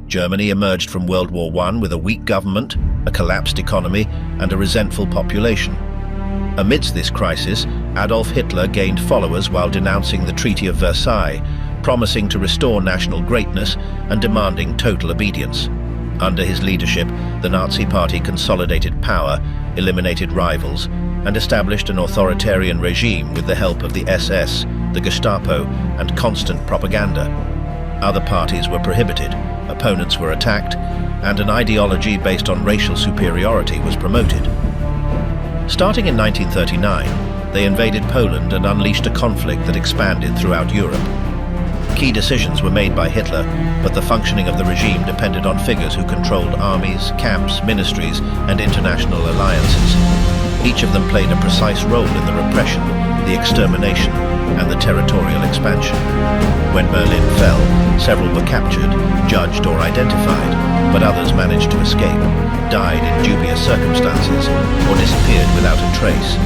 Germany emerged from World War I with a weak government, a collapsed economy, and a resentful population. Amidst this crisis, Adolf Hitler gained followers while denouncing the Treaty of Versailles, promising to restore national greatness and demanding total obedience. Under his leadership, the Nazi Party consolidated power, eliminated rivals, and established an authoritarian regime with the help of the SS, the Gestapo, and constant propaganda. Other parties were prohibited, opponents were attacked, and an ideology based on racial superiority was promoted. Starting in 1939, they invaded Poland and unleashed a conflict that expanded throughout Europe. Key decisions were made by Hitler, but the functioning of the regime depended on figures who controlled armies, camps, ministries, and international alliances. Each of them played a precise role in the repression, the extermination, and the territorial expansion. When Berlin fell, several were captured, judged, or identified, but others managed to escape, died in dubious circumstances, or disappeared without a trace.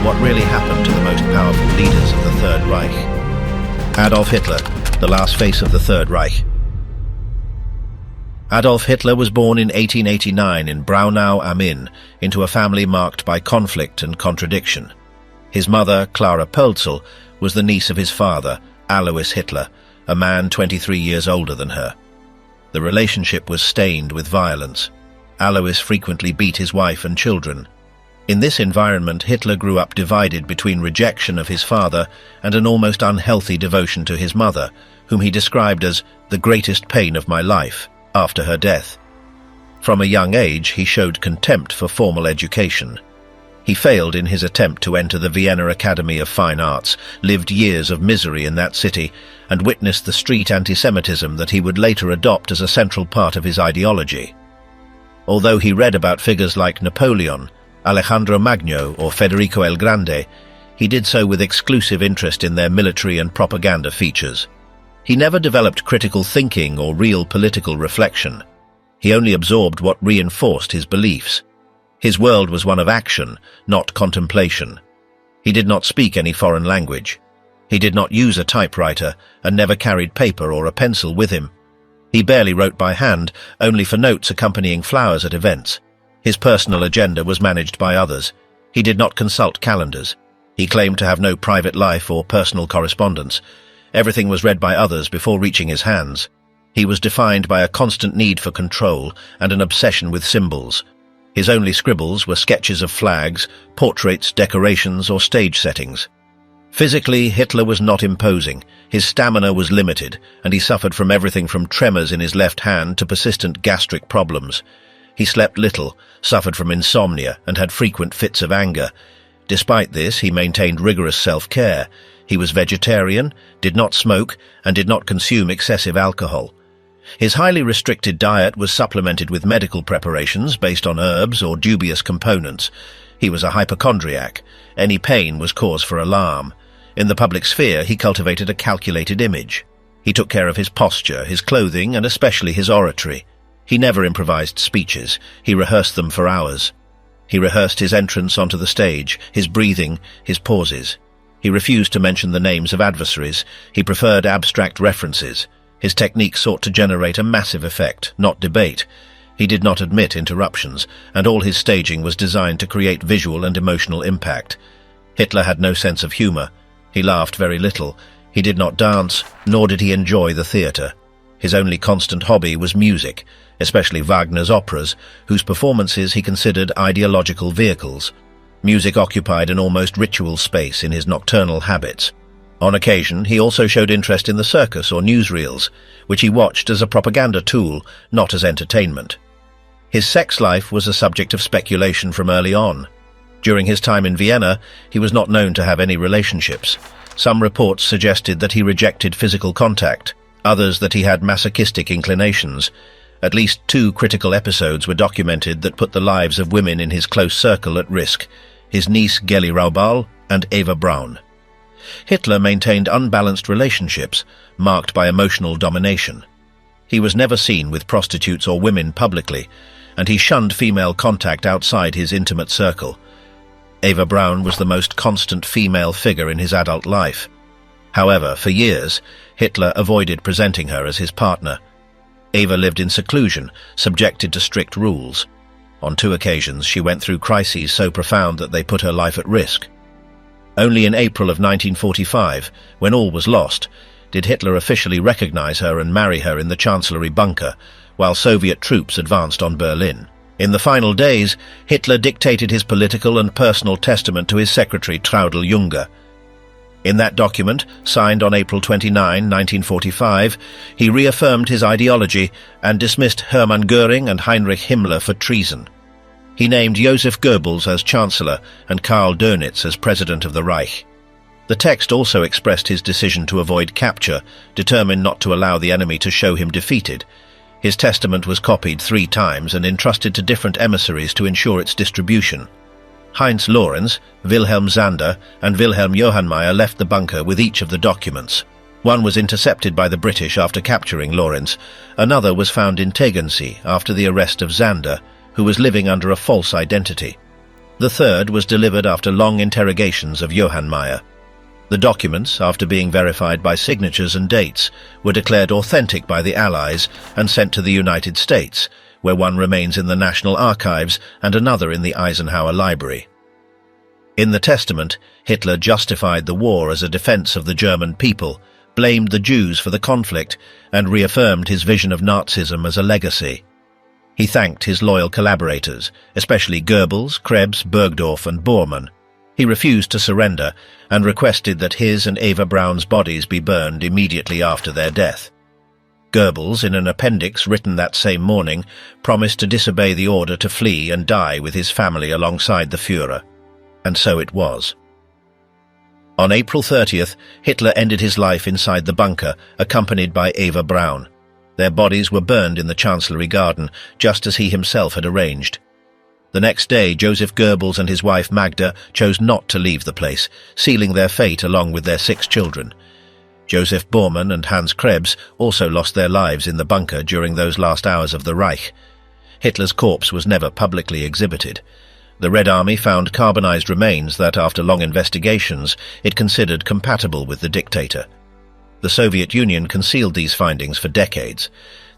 What really happened to the most powerful leaders of the Third Reich? Adolf Hitler, the last face of the Third Reich. Adolf Hitler was born in 1889 in Braunau am Inn into a family marked by conflict and contradiction. His mother, Clara Pölzl, was the niece of his father, Alois Hitler, a man 23 years older than her. The relationship was stained with violence. Alois frequently beat his wife and children. In this environment, Hitler grew up divided between rejection of his father and an almost unhealthy devotion to his mother, whom he described as the greatest pain of my life, after her death. From a young age, he showed contempt for formal education. He failed in his attempt to enter the Vienna Academy of Fine Arts, lived years of misery in that city, and witnessed the street anti-Semitism that he would later adopt as a central part of his ideology. Although he read about figures like Napoleon, Alejandro Magno, or Federico el Grande, he did so with exclusive interest in their military and propaganda features. He never developed critical thinking or real political reflection. He only absorbed what reinforced his beliefs. His world was one of action, not contemplation. He did not speak any foreign language. He did not use a typewriter and never carried paper or a pencil with him. He barely wrote by hand, only for notes accompanying flowers at events. His personal agenda was managed by others. He did not consult calendars. He claimed to have no private life or personal correspondence. Everything was read by others before reaching his hands. He was defined by a constant need for control and an obsession with symbols. His only scribbles were sketches of flags, portraits, decorations, or stage settings. Physically, Hitler was not imposing. His stamina was limited, and he suffered from everything from tremors in his left hand to persistent gastric problems. He slept little, suffered from insomnia, and had frequent fits of anger. Despite this, he maintained rigorous self-care. He was vegetarian, did not smoke, and did not consume excessive alcohol. His highly restricted diet was supplemented with medical preparations based on herbs or dubious components. He was a hypochondriac. Any pain was cause for alarm. In the public sphere, he cultivated a calculated image. He took care of his posture, his clothing, and especially his oratory. He never improvised speeches. He rehearsed them for hours. He rehearsed his entrance onto the stage, his breathing, his pauses. He refused to mention the names of adversaries. He preferred abstract references. His technique sought to generate a massive effect, not debate. He did not admit interruptions, and all his staging was designed to create visual and emotional impact. Hitler had no sense of humor. He laughed very little. He did not dance, nor did he enjoy the theater. His only constant hobby was music, especially Wagner's operas, whose performances he considered ideological vehicles. Music occupied an almost ritual space in his nocturnal habits. On occasion, he also showed interest in the circus or newsreels, which he watched as a propaganda tool, not as entertainment. His sex life was a subject of speculation from early on. During his time in Vienna, he was not known to have any relationships. Some reports suggested that he rejected physical contact, others that he had masochistic inclinations. At least 2 critical episodes were documented that put the lives of women in his close circle at risk, his niece Geli Raubal and Eva Braun. Hitler maintained unbalanced relationships, marked by emotional domination. He was never seen with prostitutes or women publicly, and he shunned female contact outside his intimate circle. Eva Braun was the most constant female figure in his adult life. However, for years, Hitler avoided presenting her as his partner. Eva lived in seclusion, subjected to strict rules. On 2 occasions, she went through crises so profound that they put her life at risk. Only in April of 1945, when all was lost, did Hitler officially recognize her and marry her in the Chancellery bunker, while Soviet troops advanced on Berlin. In the final days, Hitler dictated his political and personal testament to his secretary Traudl Junge. In that document, signed on April 29, 1945, he reaffirmed his ideology and dismissed Hermann Göring and Heinrich Himmler for treason. He named Joseph Goebbels as Chancellor and Karl Dönitz as President of the Reich. The text also expressed his decision to avoid capture, determined not to allow the enemy to show him defeated. His testament was copied 3 times and entrusted to different emissaries to ensure its distribution. Heinz Lorenz, Wilhelm Zander, and Wilhelm Johannmeier left the bunker with each of the documents. One was intercepted by the British after capturing Lorenz. Another was found in Tegernsee after the arrest of Zander, who was living under a false identity. The third was delivered after long interrogations of Johannmeier. The documents, after being verified by signatures and dates, were declared authentic by the Allies and sent to the United States, where one remains in the National Archives and another in the Eisenhower Library. In the testament, Hitler justified the war as a defense of the German people, blamed the Jews for the conflict, and reaffirmed his vision of Nazism as a legacy. He thanked his loyal collaborators, especially Goebbels, Krebs, Bergdorf and Bormann. He refused to surrender and requested that his and Eva Braun's bodies be burned immediately after their death. Goebbels, in an appendix written that same morning, promised to disobey the order to flee and die with his family alongside the Führer. And so it was. On April 30th, Hitler ended his life inside the bunker, accompanied by Eva Braun. Their bodies were burned in the Chancellery garden, just as he himself had arranged. The next day, Joseph Goebbels and his wife Magda chose not to leave the place, sealing their fate along with their 6 children. Joseph Bormann and Hans Krebs also lost their lives in the bunker during those last hours of the Reich. Hitler's corpse was never publicly exhibited. The Red Army found carbonized remains that, after long investigations, it considered compatible with the dictator. The Soviet Union concealed these findings for decades.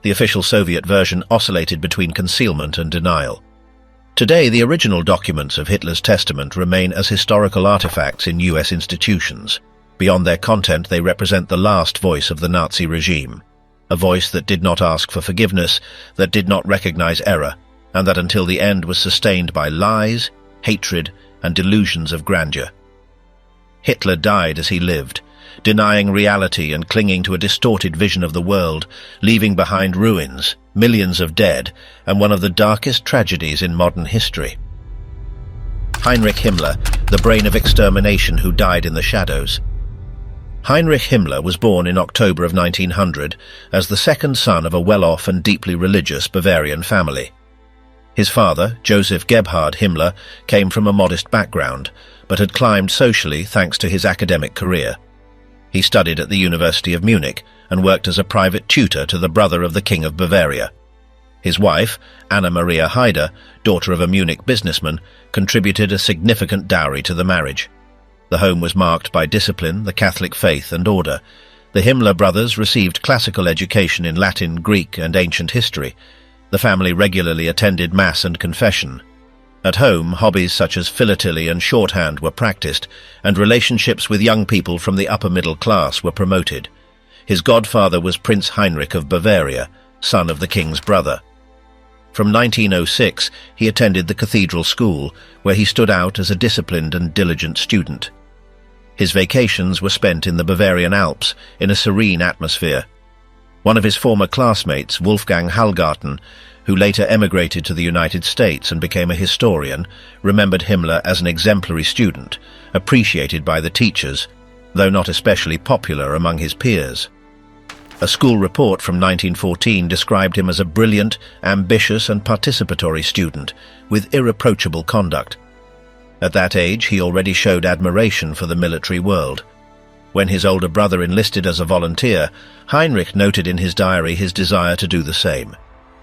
The official Soviet version oscillated between concealment and denial. Today, the original documents of Hitler's testament remain as historical artifacts in US institutions. Beyond their content, they represent the last voice of the Nazi regime, a voice that did not ask for forgiveness, that did not recognize error, and that until the end was sustained by lies, hatred, and delusions of grandeur. Hitler died as he lived, denying reality and clinging to a distorted vision of the world, leaving behind ruins, millions of dead, and one of the darkest tragedies in modern history. Heinrich Himmler, the brain of extermination who died in the shadows. Heinrich Himmler was born in October of 1900 as the second son of a well-off and deeply religious Bavarian family. His father, Joseph Gebhard Himmler, came from a modest background, but had climbed socially thanks to his academic career. He studied at the University of Munich and worked as a private tutor to the brother of the King of Bavaria. His wife, Anna Maria Haider, daughter of a Munich businessman, contributed a significant dowry to the marriage. The home was marked by discipline, the Catholic faith and order. The Himmler brothers received classical education in Latin, Greek and ancient history. The family regularly attended Mass and confession. At home, hobbies such as philately and shorthand were practiced, and relationships with young people from the upper middle class were promoted. His godfather was Prince Heinrich of Bavaria, son of the king's brother. From 1906, he attended the Cathedral School, where he stood out as a disciplined and diligent student. His vacations were spent in the Bavarian Alps, in a serene atmosphere. One of his former classmates, Wolfgang Hallgarten, who later emigrated to the United States and became a historian, remembered Himmler as an exemplary student, appreciated by the teachers, though not especially popular among his peers. A school report from 1914 described him as a brilliant, ambitious and participatory student, with irreproachable conduct. At that age, he already showed admiration for the military world. When his older brother enlisted as a volunteer, Heinrich noted in his diary his desire to do the same.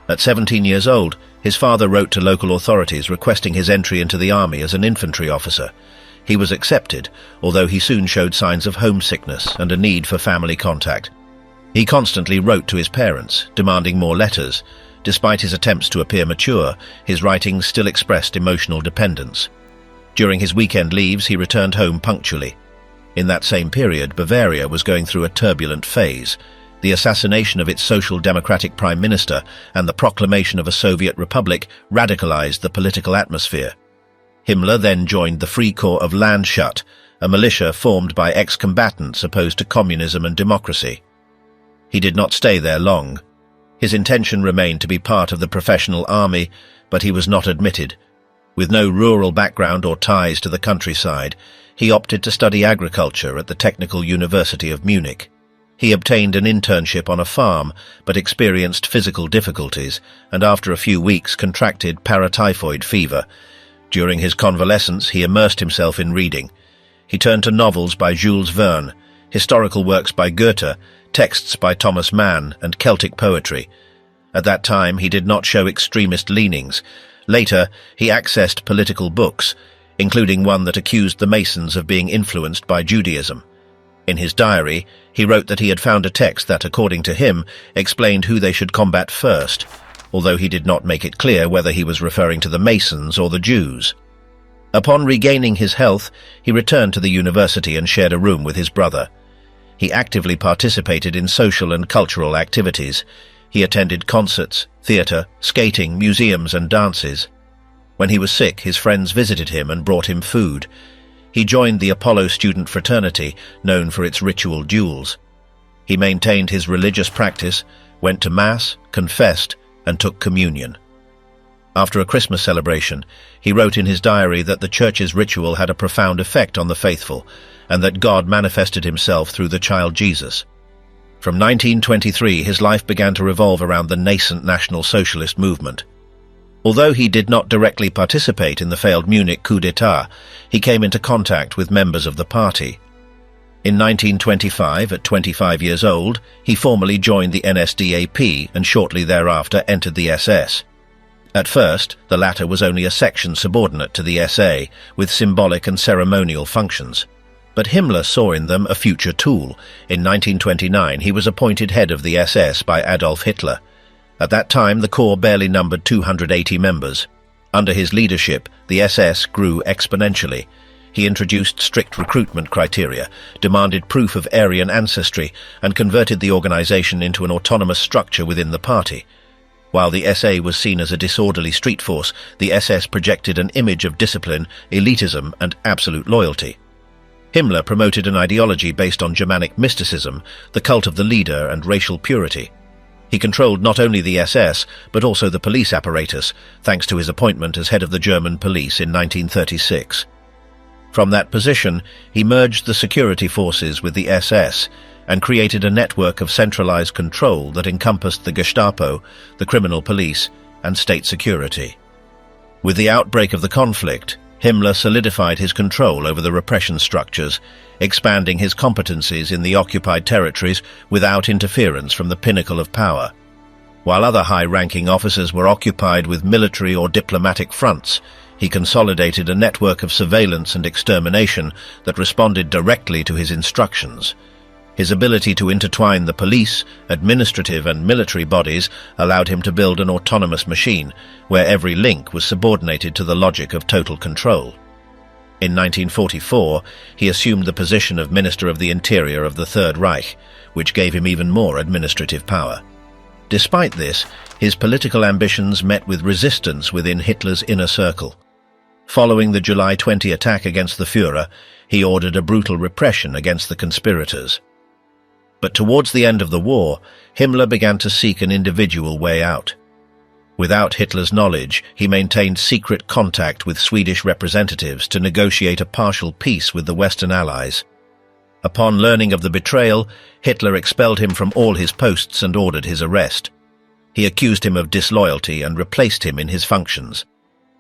At 17 years old, his father wrote to local authorities requesting his entry into the army as an infantry officer. He was accepted, although he soon showed signs of homesickness and a need for family contact. He constantly wrote to his parents, demanding more letters. Despite his attempts to appear mature, his writings still expressed emotional dependence. During his weekend leaves, he returned home punctually. In that same period, Bavaria was going through a turbulent phase. The assassination of its Social Democratic Prime Minister and the proclamation of a Soviet Republic radicalized the political atmosphere. Himmler then joined the Free Corps of Landshut, a militia formed by ex-combatants opposed to communism and democracy. He did not stay there long. His intention remained to be part of the professional army, but he was not admitted. With no rural background or ties to the countryside, he opted to study agriculture at the Technical University of Munich. He obtained an internship on a farm, but experienced physical difficulties, and after a few weeks contracted paratyphoid fever. During his convalescence, he immersed himself in reading. He turned to novels by Jules Verne, historical works by Goethe, texts by Thomas Mann, and Celtic poetry. At that time, he did not show extremist leanings. Later, he accessed political books, including one that accused the Masons of being influenced by Judaism. In his diary, he wrote that he had found a text that, according to him, explained who they should combat first, although he did not make it clear whether he was referring to the Masons or the Jews. Upon regaining his health, he returned to the university and shared a room with his brother. He actively participated in social and cultural activities. He attended concerts, theatre, skating, museums, and dances. When he was sick, his friends visited him and brought him food. He joined the Apollo student fraternity, known for its ritual duels. He maintained his religious practice, went to Mass, confessed, and took communion. After a Christmas celebration, he wrote in his diary that the Church's ritual had a profound effect on the faithful, and that God manifested himself through the child Jesus. From 1923, his life began to revolve around the nascent National Socialist movement. Although he did not directly participate in the failed Munich coup d'etat, he came into contact with members of the party. In 1925, at 25 years old, he formally joined the NSDAP and shortly thereafter entered the SS. At first, the latter was only a section subordinate to the SA, with symbolic and ceremonial functions. But Himmler saw in them a future tool. In 1929, he was appointed head of the SS by Adolf Hitler. At that time, the corps barely numbered 280 members. Under his leadership, the SS grew exponentially. He introduced strict recruitment criteria, demanded proof of Aryan ancestry, and converted the organization into an autonomous structure within the party. While the SA was seen as a disorderly street force, the SS projected an image of discipline, elitism, and absolute loyalty. Himmler promoted an ideology based on Germanic mysticism, the cult of the leader, and racial purity. He controlled not only the SS, but also the police apparatus, thanks to his appointment as head of the German police in 1936. From that position, he merged the security forces with the SS and created a network of centralized control that encompassed the Gestapo, the criminal police, and state security. With the outbreak of the conflict, Himmler solidified his control over the repression structures, expanding his competencies in the occupied territories without interference from the pinnacle of power. While other high-ranking officers were occupied with military or diplomatic fronts, he consolidated a network of surveillance and extermination that responded directly to his instructions. His ability to intertwine the police, administrative and military bodies allowed him to build an autonomous machine, where every link was subordinated to the logic of total control. In 1944, he assumed the position of Minister of the Interior of the Third Reich, which gave him even more administrative power. Despite this, his political ambitions met with resistance within Hitler's inner circle. Following the July 20 attack against the Führer, he ordered a brutal repression against the conspirators. But towards the end of the war, Himmler began to seek an individual way out. Without Hitler's knowledge, he maintained secret contact with Swedish representatives to negotiate a partial peace with the Western Allies. Upon learning of the betrayal, Hitler expelled him from all his posts and ordered his arrest. He accused him of disloyalty and replaced him in his functions.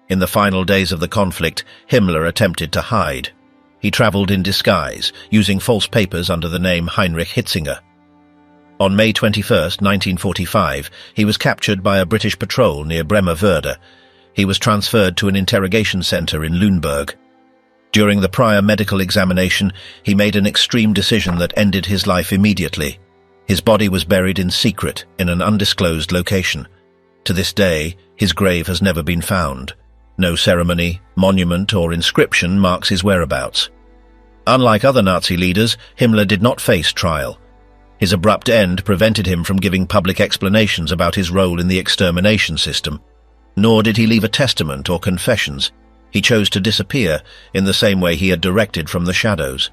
In the final days of the conflict, Himmler attempted to hide. He traveled in disguise, using false papers under the name Heinrich Hitzinger. On May 21, 1945, he was captured by a British patrol near Bremerwörde. He was transferred to an interrogation center in Lüneburg. During the prior medical examination, he made an extreme decision that ended his life immediately. His body was buried in secret in an undisclosed location. To this day, his grave has never been found. No ceremony, monument, or inscription marks his whereabouts. Unlike other Nazi leaders, Himmler did not face trial. His abrupt end prevented him from giving public explanations about his role in the extermination system. Nor did he leave a testament or confessions. He chose to disappear in the same way he had directed from the shadows.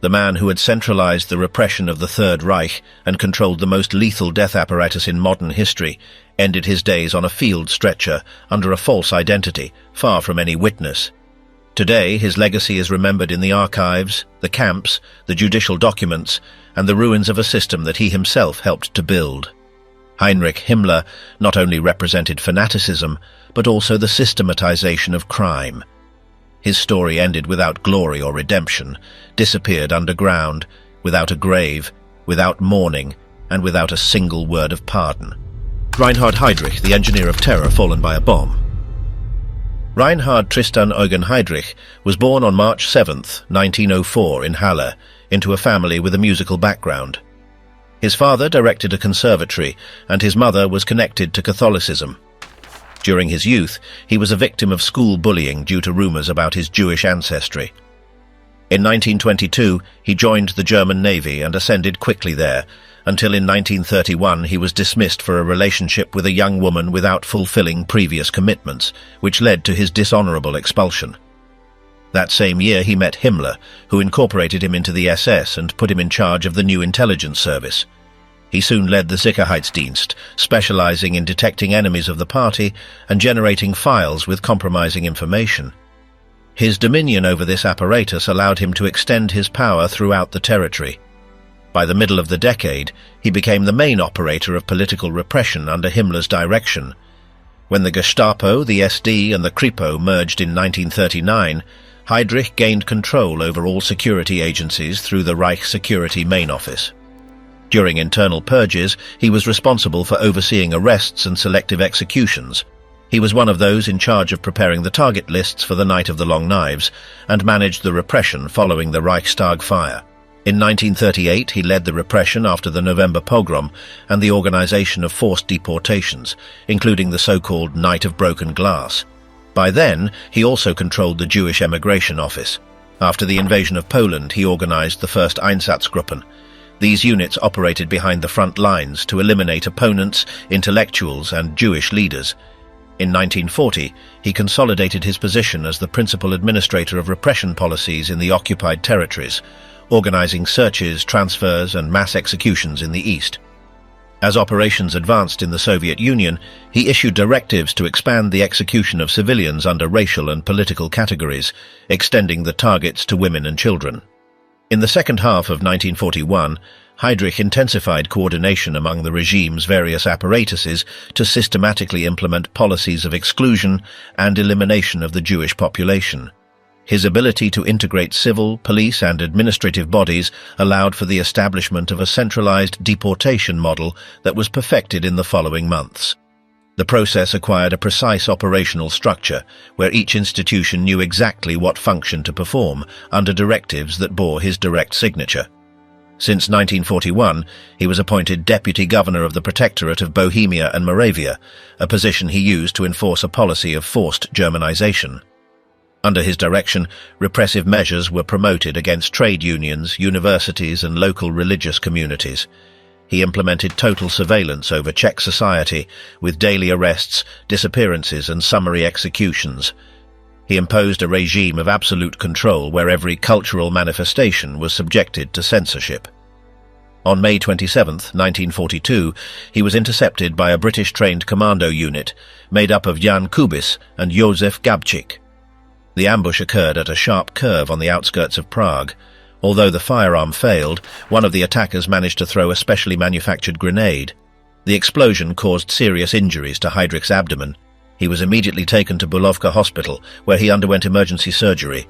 The man who had centralized the repression of the Third Reich and controlled the most lethal death apparatus in modern history ended his days on a field stretcher under a false identity, far from any witness. Today, his legacy is remembered in the archives, the camps, the judicial documents, and the ruins of a system that he himself helped to build. Heinrich Himmler not only represented fanaticism, but also the systematization of crime. His story ended without glory or redemption, disappeared underground, without a grave, without mourning, and without a single word of pardon. Reinhard Heydrich, the engineer of terror fallen by a bomb. Reinhard Tristan Eugen Heydrich was born on March 7, 1904 in Halle, into a family with a musical background. His father directed a conservatory, and his mother was connected to Catholicism. During his youth, he was a victim of school bullying due to rumors about his Jewish ancestry. In 1922, he joined the German Navy and ascended quickly there, until in 1931 he was dismissed for a relationship with a young woman without fulfilling previous commitments, which led to his dishonorable expulsion. That same year he met Himmler, who incorporated him into the SS and put him in charge of the new intelligence service. He soon led the Sicherheitsdienst, specializing in detecting enemies of the party and generating files with compromising information. His dominion over this apparatus allowed him to extend his power throughout the territory. By the middle of the decade, he became the main operator of political repression under Himmler's direction. When the Gestapo, the SD, and the Kripo merged in 1939, Heydrich gained control over all security agencies through the Reich Security Main Office. During internal purges, he was responsible for overseeing arrests and selective executions. He was one of those in charge of preparing the target lists for the Night of the Long Knives and managed the repression following the Reichstag fire. In 1938, he led the repression after the November pogrom and the organization of forced deportations, including the so-called Night of Broken Glass. By then, he also controlled the Jewish Emigration Office. After the invasion of Poland, he organized the first Einsatzgruppen. These units operated behind the front lines to eliminate opponents, intellectuals, and Jewish leaders. In 1940, he consolidated his position as the principal administrator of repression policies in the occupied territories, organizing searches, transfers, and mass executions in the East. As operations advanced in the Soviet Union, he issued directives to expand the execution of civilians under racial and political categories, extending the targets to women and children. In the second half of 1941, Heydrich intensified coordination among the regime's various apparatuses to systematically implement policies of exclusion and elimination of the Jewish population. His ability to integrate civil, police, and administrative bodies allowed for the establishment of a centralized deportation model that was perfected in the following months. The process acquired a precise operational structure, where each institution knew exactly what function to perform, under directives that bore his direct signature. Since 1941, he was appointed Deputy Governor of the Protectorate of Bohemia and Moravia, a position he used to enforce a policy of forced Germanization. Under his direction, repressive measures were promoted against trade unions, universities, and local religious communities. He implemented total surveillance over Czech society, with daily arrests, disappearances, and summary executions. He imposed a regime of absolute control where every cultural manifestation was subjected to censorship. On May 27, 1942, he was intercepted by a British-trained commando unit made up of Jan Kubis and Josef Gabčík. The ambush occurred at a sharp curve on the outskirts of Prague. Although the firearm failed, one of the attackers managed to throw a specially manufactured grenade. The explosion caused serious injuries to Heydrich's abdomen. He was immediately taken to Bulovka Hospital, where he underwent emergency surgery.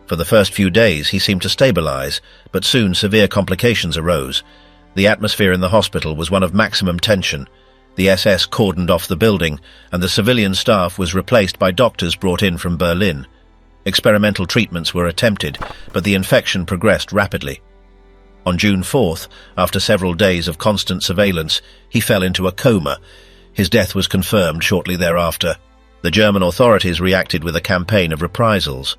For the first few days, he seemed to stabilize, but soon severe complications arose. The atmosphere in the hospital was one of maximum tension. The SS cordoned off the building, and the civilian staff was replaced by doctors brought in from Berlin. Experimental treatments were attempted, but the infection progressed rapidly. On June 4th, after several days of constant surveillance, he fell into a coma. His death was confirmed shortly thereafter. The German authorities reacted with a campaign of reprisals.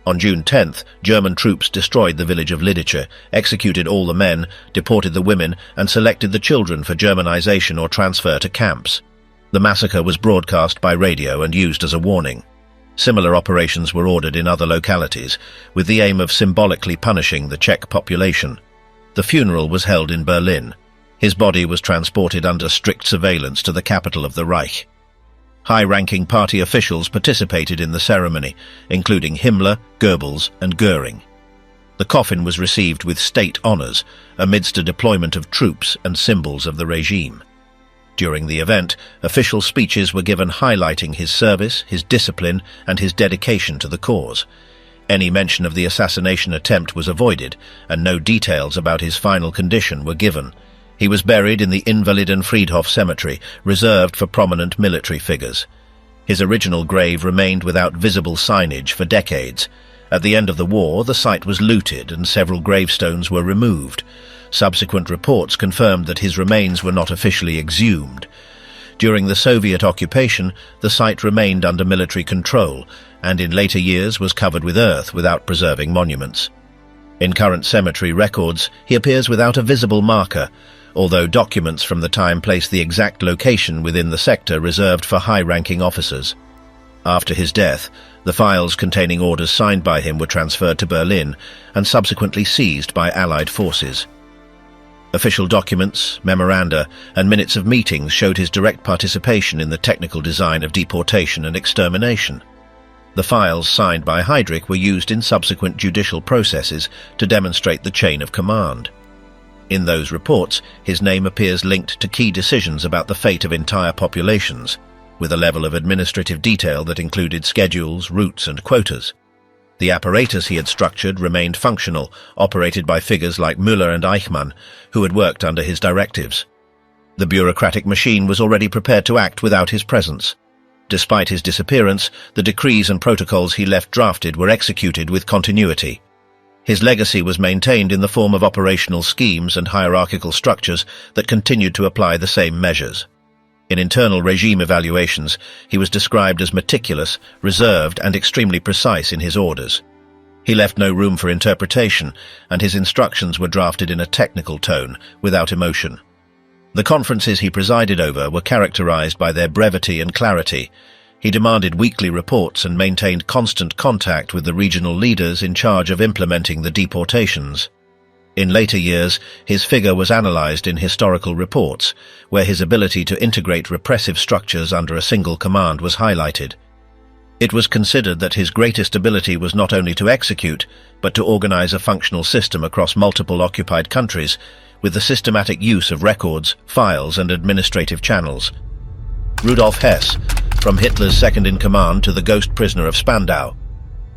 On June 10th, German troops destroyed the village of Lidice, executed all the men, deported the women, and selected the children for Germanization or transfer to camps. The massacre was broadcast by radio and used as a warning. Similar operations were ordered in other localities, with the aim of symbolically punishing the Czech population. The funeral was held in Berlin. His body was transported under strict surveillance to the capital of the Reich. High-ranking party officials participated in the ceremony, including Himmler, Goebbels, and Göring. The coffin was received with state honors, amidst a deployment of troops and symbols of the regime. During the event, official speeches were given highlighting his service, his discipline, and his dedication to the cause. Any mention of the assassination attempt was avoided, and no details about his final condition were given. He was buried in the Invalidenfriedhof cemetery, reserved for prominent military figures. His original grave remained without visible signage for decades. At the end of the war, the site was looted and several gravestones were removed. Subsequent reports confirmed that his remains were not officially exhumed. During the Soviet occupation, the site remained under military control, and in later years was covered with earth without preserving monuments. In current cemetery records, he appears without a visible marker, although documents from the time place the exact location within the sector reserved for high-ranking officers. After his death, the files containing orders signed by him were transferred to Berlin and subsequently seized by Allied forces. Official documents, memoranda, and minutes of meetings showed his direct participation in the technical design of deportation and extermination. The files signed by Heydrich were used in subsequent judicial processes to demonstrate the chain of command. In those reports, his name appears linked to key decisions about the fate of entire populations, with a level of administrative detail that included schedules, routes, and quotas. The apparatus he had structured remained functional, operated by figures like Müller and Eichmann, who had worked under his directives. The bureaucratic machine was already prepared to act without his presence. Despite his disappearance, the decrees and protocols he left drafted were executed with continuity. His legacy was maintained in the form of operational schemes and hierarchical structures that continued to apply the same measures. In internal regime evaluations, he was described as meticulous, reserved, and extremely precise in his orders. He left no room for interpretation, and his instructions were drafted in a technical tone, without emotion. The conferences he presided over were characterized by their brevity and clarity. He demanded weekly reports and maintained constant contact with the regional leaders in charge of implementing the deportations. In later years, his figure was analyzed in historical reports, where his ability to integrate repressive structures under a single command was highlighted. It was considered that his greatest ability was not only to execute, but to organize a functional system across multiple occupied countries, with the systematic use of records, files, and administrative channels. Rudolf Hess, from Hitler's second-in-command to the ghost prisoner of Spandau.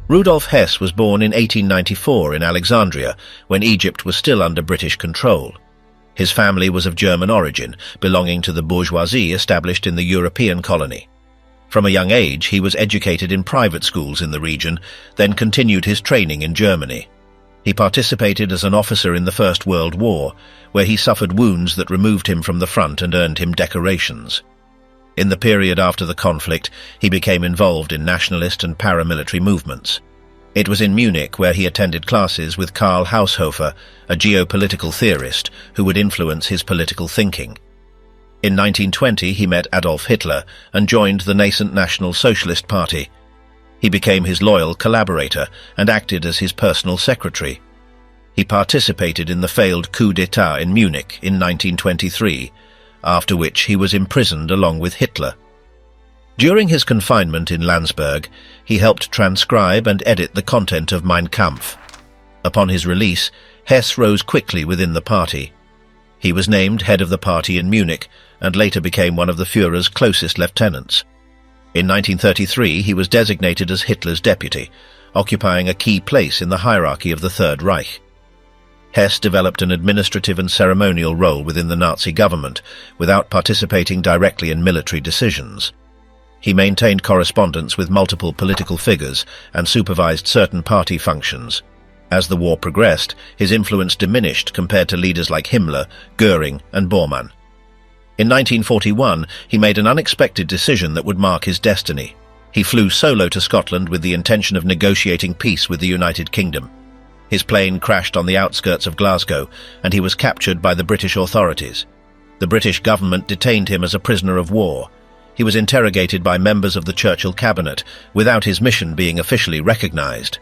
Rudolf Hess was born in 1894 in Alexandria, when Egypt was still under British control. His family was of German origin, belonging to the bourgeoisie established in the European colony. From a young age, he was educated in private schools in the region, then continued his training in Germany. He participated as an officer in the First World War, where he suffered wounds that removed him from the front and earned him decorations. In the period after the conflict, he became involved in nationalist and paramilitary movements. It was in Munich where he attended classes with Karl Haushofer, a geopolitical theorist who would influence his political thinking. In 1920, he met Adolf Hitler and joined the nascent National Socialist Party. He became his loyal collaborator and acted as his personal secretary. He participated in the failed coup d'etat in Munich in 1923, after which he was imprisoned along with Hitler. During his confinement in Landsberg, he helped transcribe and edit the content of Mein Kampf. Upon his release, Hess rose quickly within the party. He was named head of the party in Munich and later became one of the Führer's closest lieutenants. In 1933, he was designated as Hitler's deputy, occupying a key place in the hierarchy of the Third Reich. Hess developed an administrative and ceremonial role within the Nazi government, without participating directly in military decisions. He maintained correspondence with multiple political figures and supervised certain party functions. As the war progressed, his influence diminished compared to leaders like Himmler, Göring, and Bormann. In 1941, he made an unexpected decision that would mark his destiny. He flew solo to Scotland with the intention of negotiating peace with the United Kingdom. His plane crashed on the outskirts of Glasgow, and he was captured by the British authorities. The British government detained him as a prisoner of war. He was interrogated by members of the Churchill cabinet, without his mission being officially recognized.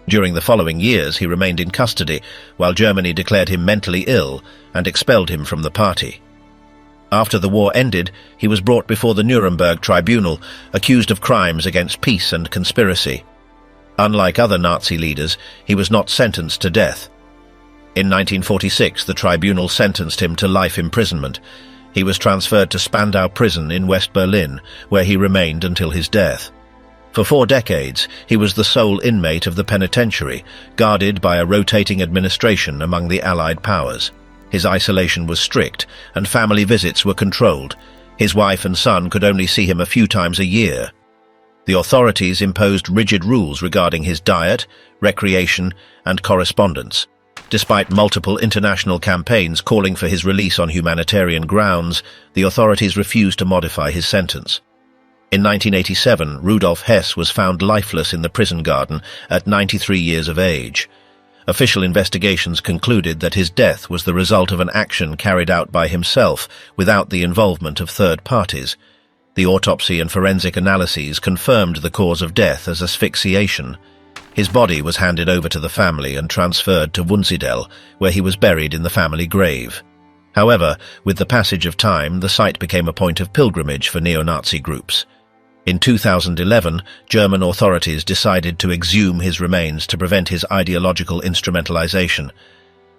During the following years, he remained in custody, while Germany declared him mentally ill and expelled him from the party. After the war ended, he was brought before the Nuremberg tribunal, accused of crimes against peace and conspiracy. Unlike other Nazi leaders, he was not sentenced to death. In 1946, the tribunal sentenced him to life imprisonment. He was transferred to Spandau prison in West Berlin, where he remained until his death. For 4 decades, he was the sole inmate of the penitentiary, guarded by a rotating administration among the Allied powers. His isolation was strict, and family visits were controlled. His wife and son could only see him a few times a year. The authorities imposed rigid rules regarding his diet, recreation, and correspondence. Despite multiple international campaigns calling for his release on humanitarian grounds, the authorities refused to modify his sentence. In 1987, Rudolf Hess was found lifeless in the prison garden at 93 years of age. Official investigations concluded that his death was the result of an action carried out by himself without the involvement of third parties. The autopsy and forensic analyses confirmed the cause of death as asphyxiation. His body was handed over to the family and transferred to Wunsiedel, where he was buried in the family grave. However, with the passage of time, the site became a point of pilgrimage for neo-Nazi groups. In 2011, German authorities decided to exhume his remains to prevent his ideological instrumentalization.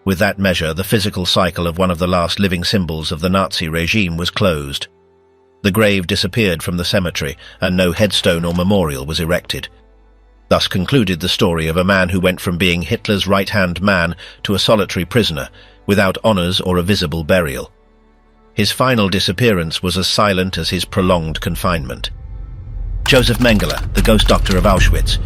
With that measure, the physical cycle of one of the last living symbols of the Nazi regime was closed. The grave disappeared from the cemetery, and no headstone or memorial was erected. Thus concluded the story of a man who went from being Hitler's right-hand man to a solitary prisoner, without honors or a visible burial. His final disappearance was as silent as his prolonged confinement. Joseph Mengele, the ghost doctor of Auschwitz.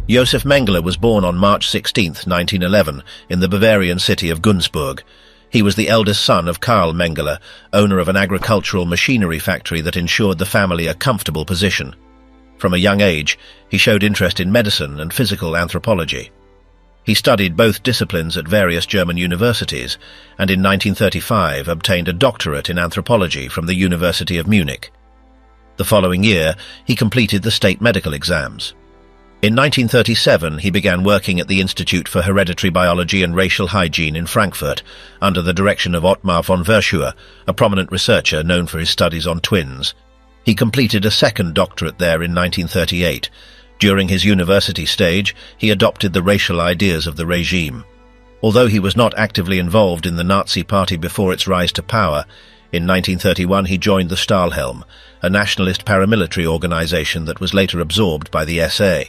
Josef Mengele was born on March 16, 1911, in the Bavarian city of Günzburg. He was the eldest son of Karl Mengele, owner of an agricultural machinery factory that ensured the family a comfortable position. From a young age, he showed interest in medicine and physical anthropology. He studied both disciplines at various German universities, and in 1935 obtained a doctorate in anthropology from the University of Munich. The following year, he completed the state medical exams. In 1937, he began working at the Institute for Hereditary Biology and Racial Hygiene in Frankfurt, under the direction of Ottmar von Verschuer, a prominent researcher known for his studies on twins. He completed a second doctorate there in 1938. During his university stage, he adopted the racial ideas of the regime. Although he was not actively involved in the Nazi Party before its rise to power, in 1931 he joined the Stahlhelm, a nationalist paramilitary organization that was later absorbed by the SA.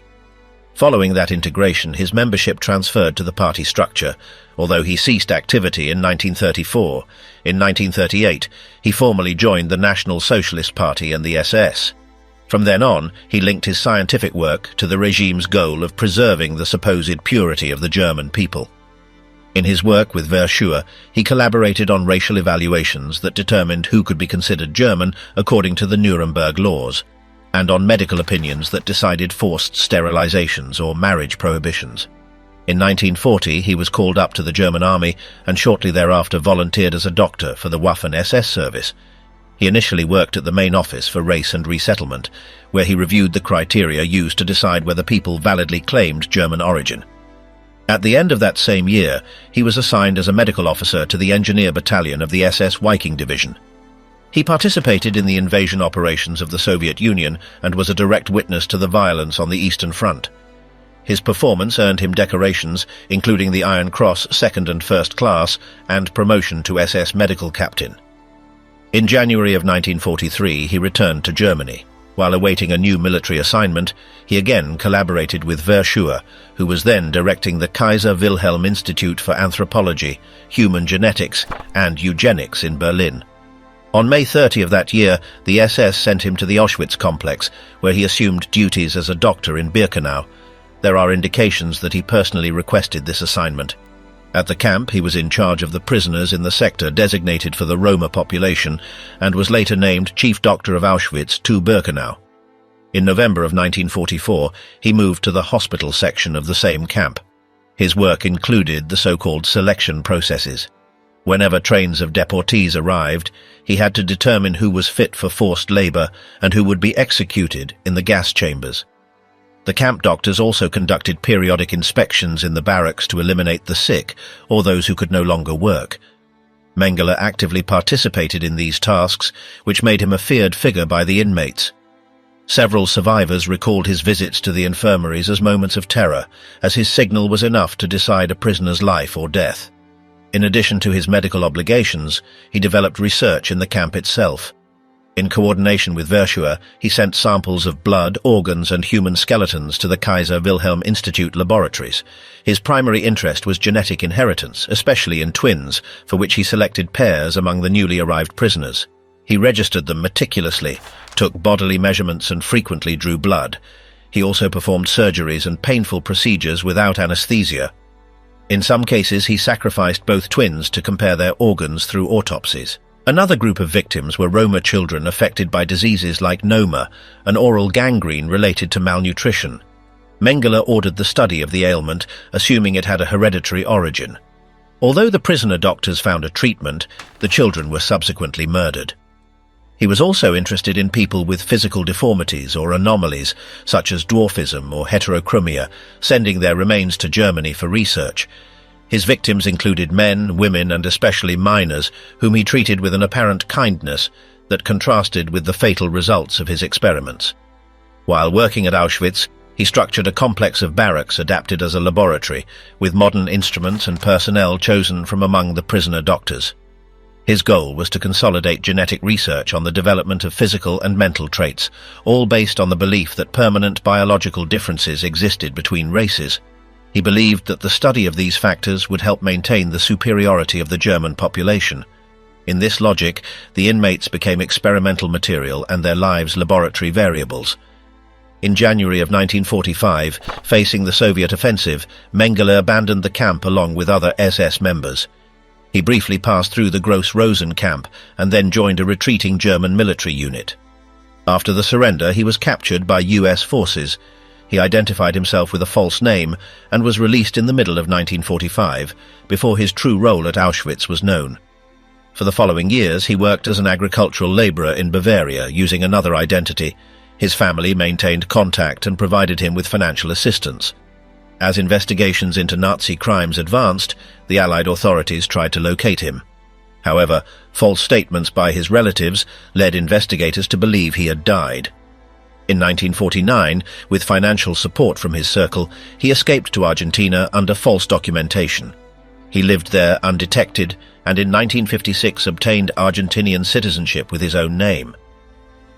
Following that integration, his membership transferred to the party structure, although he ceased activity in 1934. In 1938, he formally joined the National Socialist Party and the SS. From then on, he linked his scientific work to the regime's goal of preserving the supposed purity of the German people. In his work with Verschuer, he collaborated on racial evaluations that determined who could be considered German according to the Nuremberg laws, and on medical opinions that decided forced sterilizations or marriage prohibitions. In 1940, he was called up to the German army and shortly thereafter volunteered as a doctor for the Waffen-SS service. He initially worked at the main office for race and resettlement, where he reviewed the criteria used to decide whether people validly claimed German origin. At the end of that same year, he was assigned as a medical officer to the Engineer Battalion of the SS Viking Division. He participated in the invasion operations of the Soviet Union and was a direct witness to the violence on the Eastern Front. His performance earned him decorations, including the Iron Cross Second and First Class and promotion to SS Medical Captain. In January of 1943, he returned to Germany. While awaiting a new military assignment, he again collaborated with Verschuer, who was then directing the Kaiser Wilhelm Institute for Anthropology, Human Genetics, and Eugenics in Berlin. On May 30 of that year, the SS sent him to the Auschwitz complex, where he assumed duties as a doctor in Birkenau. There are indications that he personally requested this assignment. At the camp, he was in charge of the prisoners in the sector designated for the Roma population and was later named Chief Doctor of Auschwitz II Birkenau. In November of 1944, he moved to the hospital section of the same camp. His work included the so-called selection processes. Whenever trains of deportees arrived, he had to determine who was fit for forced labor and who would be executed in the gas chambers. The camp doctors also conducted periodic inspections in the barracks to eliminate the sick or those who could no longer work. Mengele actively participated in these tasks, which made him a feared figure by the inmates. Several survivors recalled his visits to the infirmaries as moments of terror, as his signal was enough to decide a prisoner's life or death. In addition to his medical obligations, he developed research in the camp itself. In coordination with Verschuer, he sent samples of blood, organs and human skeletons to the Kaiser Wilhelm Institute laboratories. His primary interest was genetic inheritance, especially in twins, for which he selected pairs among the newly arrived prisoners. He registered them meticulously, took bodily measurements and frequently drew blood. He also performed surgeries and painful procedures without anesthesia. In some cases, he sacrificed both twins to compare their organs through autopsies. Another group of victims were Roma children affected by diseases like noma, an oral gangrene related to malnutrition. Mengele ordered the study of the ailment, assuming it had a hereditary origin. Although the prisoner doctors found a treatment, the children were subsequently murdered. He was also interested in people with physical deformities or anomalies, such as dwarfism or heterochromia, sending their remains to Germany for research. His victims included men, women, and especially minors, whom he treated with an apparent kindness that contrasted with the fatal results of his experiments. While working at Auschwitz, he structured a complex of barracks adapted as a laboratory, with modern instruments and personnel chosen from among the prisoner doctors. His goal was to consolidate genetic research on the development of physical and mental traits, all based on the belief that permanent biological differences existed between races. He believed that the study of these factors would help maintain the superiority of the German population. In this logic, the inmates became experimental material and their lives laboratory variables. In January of 1945, facing the Soviet offensive, Mengele abandoned the camp along with other SS members. He briefly passed through the Gross-Rosen camp and then joined a retreating German military unit. After the surrender, he was captured by US forces. He identified himself with a false name and was released in the middle of 1945, before his true role at Auschwitz was known. For the following years, he worked as an agricultural laborer in Bavaria using another identity. His family maintained contact and provided him with financial assistance. As investigations into Nazi crimes advanced, the Allied authorities tried to locate him. However, false statements by his relatives led investigators to believe he had died. In 1949, with financial support from his circle, he escaped to Argentina under false documentation. He lived there undetected and in 1956 obtained Argentinian citizenship with his own name.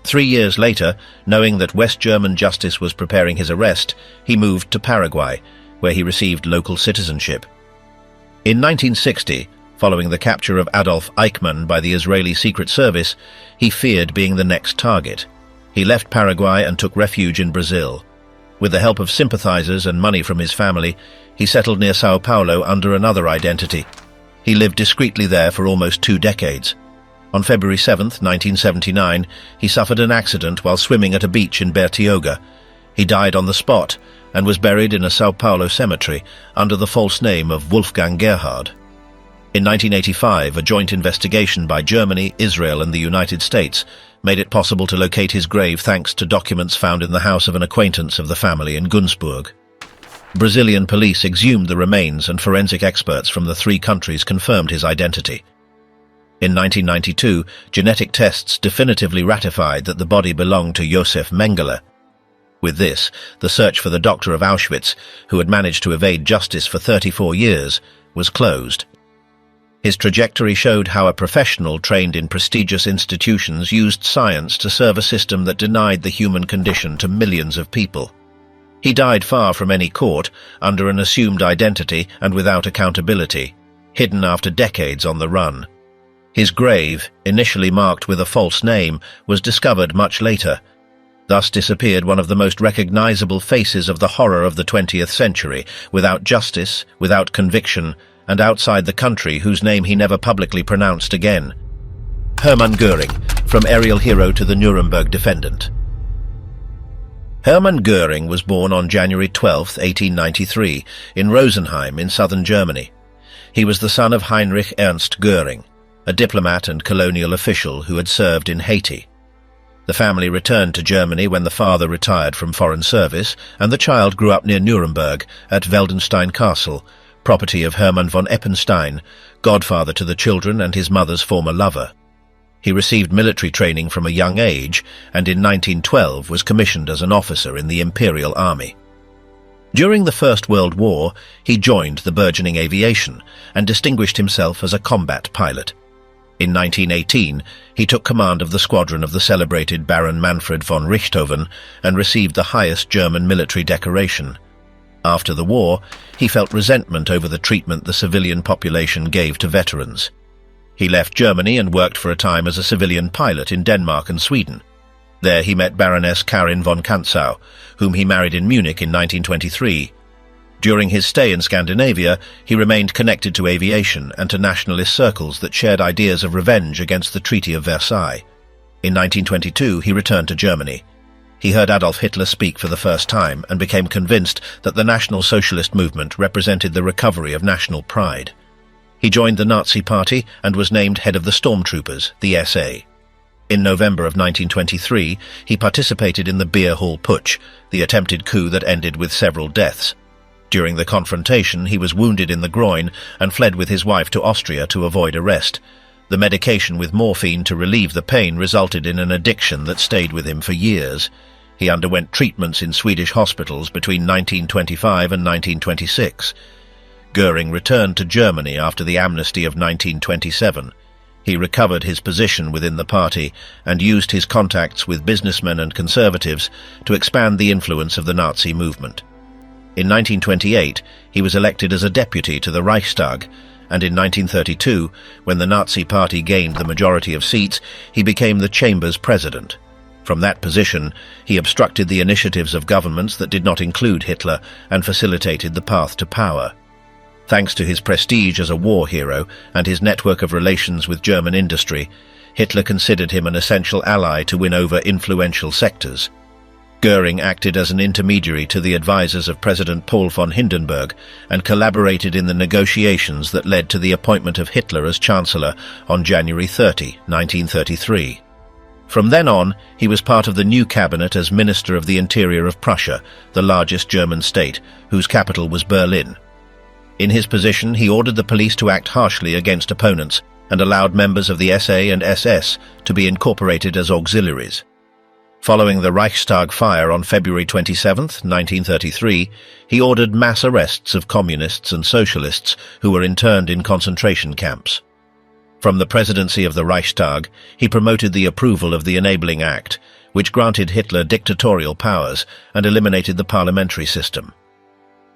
3 years later, knowing that West German justice was preparing his arrest, he moved to Paraguay, where he received local citizenship. In 1960, following the capture of Adolf Eichmann by the Israeli Secret Service, he feared being the next target. He left Paraguay and took refuge in Brazil. With the help of sympathizers and money from his family, he settled near Sao Paulo under another identity. He lived discreetly there for almost 2 decades. On February 7, 1979, he suffered an accident while swimming at a beach in Bertioga. He died on the spot and was buried in a Sao Paulo cemetery under the false name of Wolfgang Gerhard. In 1985, a joint investigation by Germany, Israel, and the United States made it possible to locate his grave thanks to documents found in the house of an acquaintance of the family in Günzburg. Brazilian police exhumed the remains and forensic experts from the 3 countries confirmed his identity. In 1992, genetic tests definitively ratified that the body belonged to Josef Mengele. With this, the search for the doctor of Auschwitz, who had managed to evade justice for 34 years, was closed. His trajectory showed how a professional trained in prestigious institutions used science to serve a system that denied the human condition to millions of people. He died far from any court, under an assumed identity and without accountability, hidden after decades on the run. His grave, initially marked with a false name, was discovered much later. Thus disappeared one of the most recognizable faces of the horror of the 20th century, without justice, without conviction, and outside the country whose name he never publicly pronounced again. Hermann Göring, from aerial hero to the Nuremberg defendant. Hermann Göring was born on January 12, 1893, in Rosenheim in southern Germany. He was the son of Heinrich Ernst Göring, a diplomat and colonial official who had served in Haiti. The family returned to Germany when the father retired from foreign service, and the child grew up near Nuremberg at Weldenstein Castle, property of Hermann von Eppenstein, godfather to the children and his mother's former lover. He received military training from a young age, and in 1912 was commissioned as an officer in the Imperial Army. During the First World War, he joined the burgeoning aviation and distinguished himself as a combat pilot. In 1918, he took command of the squadron of the celebrated Baron Manfred von Richthofen and received the highest German military decoration. After the war, he felt resentment over the treatment the civilian population gave to veterans. He left Germany and worked for a time as a civilian pilot in Denmark and Sweden. There he met Baroness Karin von Kantzau, whom he married in Munich in 1923. During his stay in Scandinavia, he remained connected to aviation and to nationalist circles that shared ideas of revenge against the Treaty of Versailles. In 1922, he returned to Germany. He heard Adolf Hitler speak for the first time and became convinced that the National Socialist movement represented the recovery of national pride. He joined the Nazi Party and was named head of the Stormtroopers, the SA. In November of 1923, he participated in the Beer Hall Putsch, the attempted coup that ended with several deaths. During the confrontation, he was wounded in the groin and fled with his wife to Austria to avoid arrest. The medication with morphine to relieve the pain resulted in an addiction that stayed with him for years. He underwent treatments in Swedish hospitals between 1925 and 1926. Göring returned to Germany after the amnesty of 1927. He recovered his position within the party and used his contacts with businessmen and conservatives to expand the influence of the Nazi movement. In 1928, he was elected as a deputy to the Reichstag, and in 1932, when the Nazi Party gained the majority of seats, he became the Chamber's president. From that position, he obstructed the initiatives of governments that did not include Hitler and facilitated the path to power. Thanks to his prestige as a war hero and his network of relations with German industry, Hitler considered him an essential ally to win over influential sectors. Göring acted as an intermediary to the advisors of President Paul von Hindenburg and collaborated in the negotiations that led to the appointment of Hitler as Chancellor on January 30, 1933. From then on, he was part of the new cabinet as Minister of the Interior of Prussia, the largest German state, whose capital was Berlin. In his position, he ordered the police to act harshly against opponents and allowed members of the SA and SS to be incorporated as auxiliaries. Following the Reichstag fire on February 27, 1933, he ordered mass arrests of communists and socialists who were interned in concentration camps. From the presidency of the Reichstag, he promoted the approval of the Enabling Act, which granted Hitler dictatorial powers and eliminated the parliamentary system.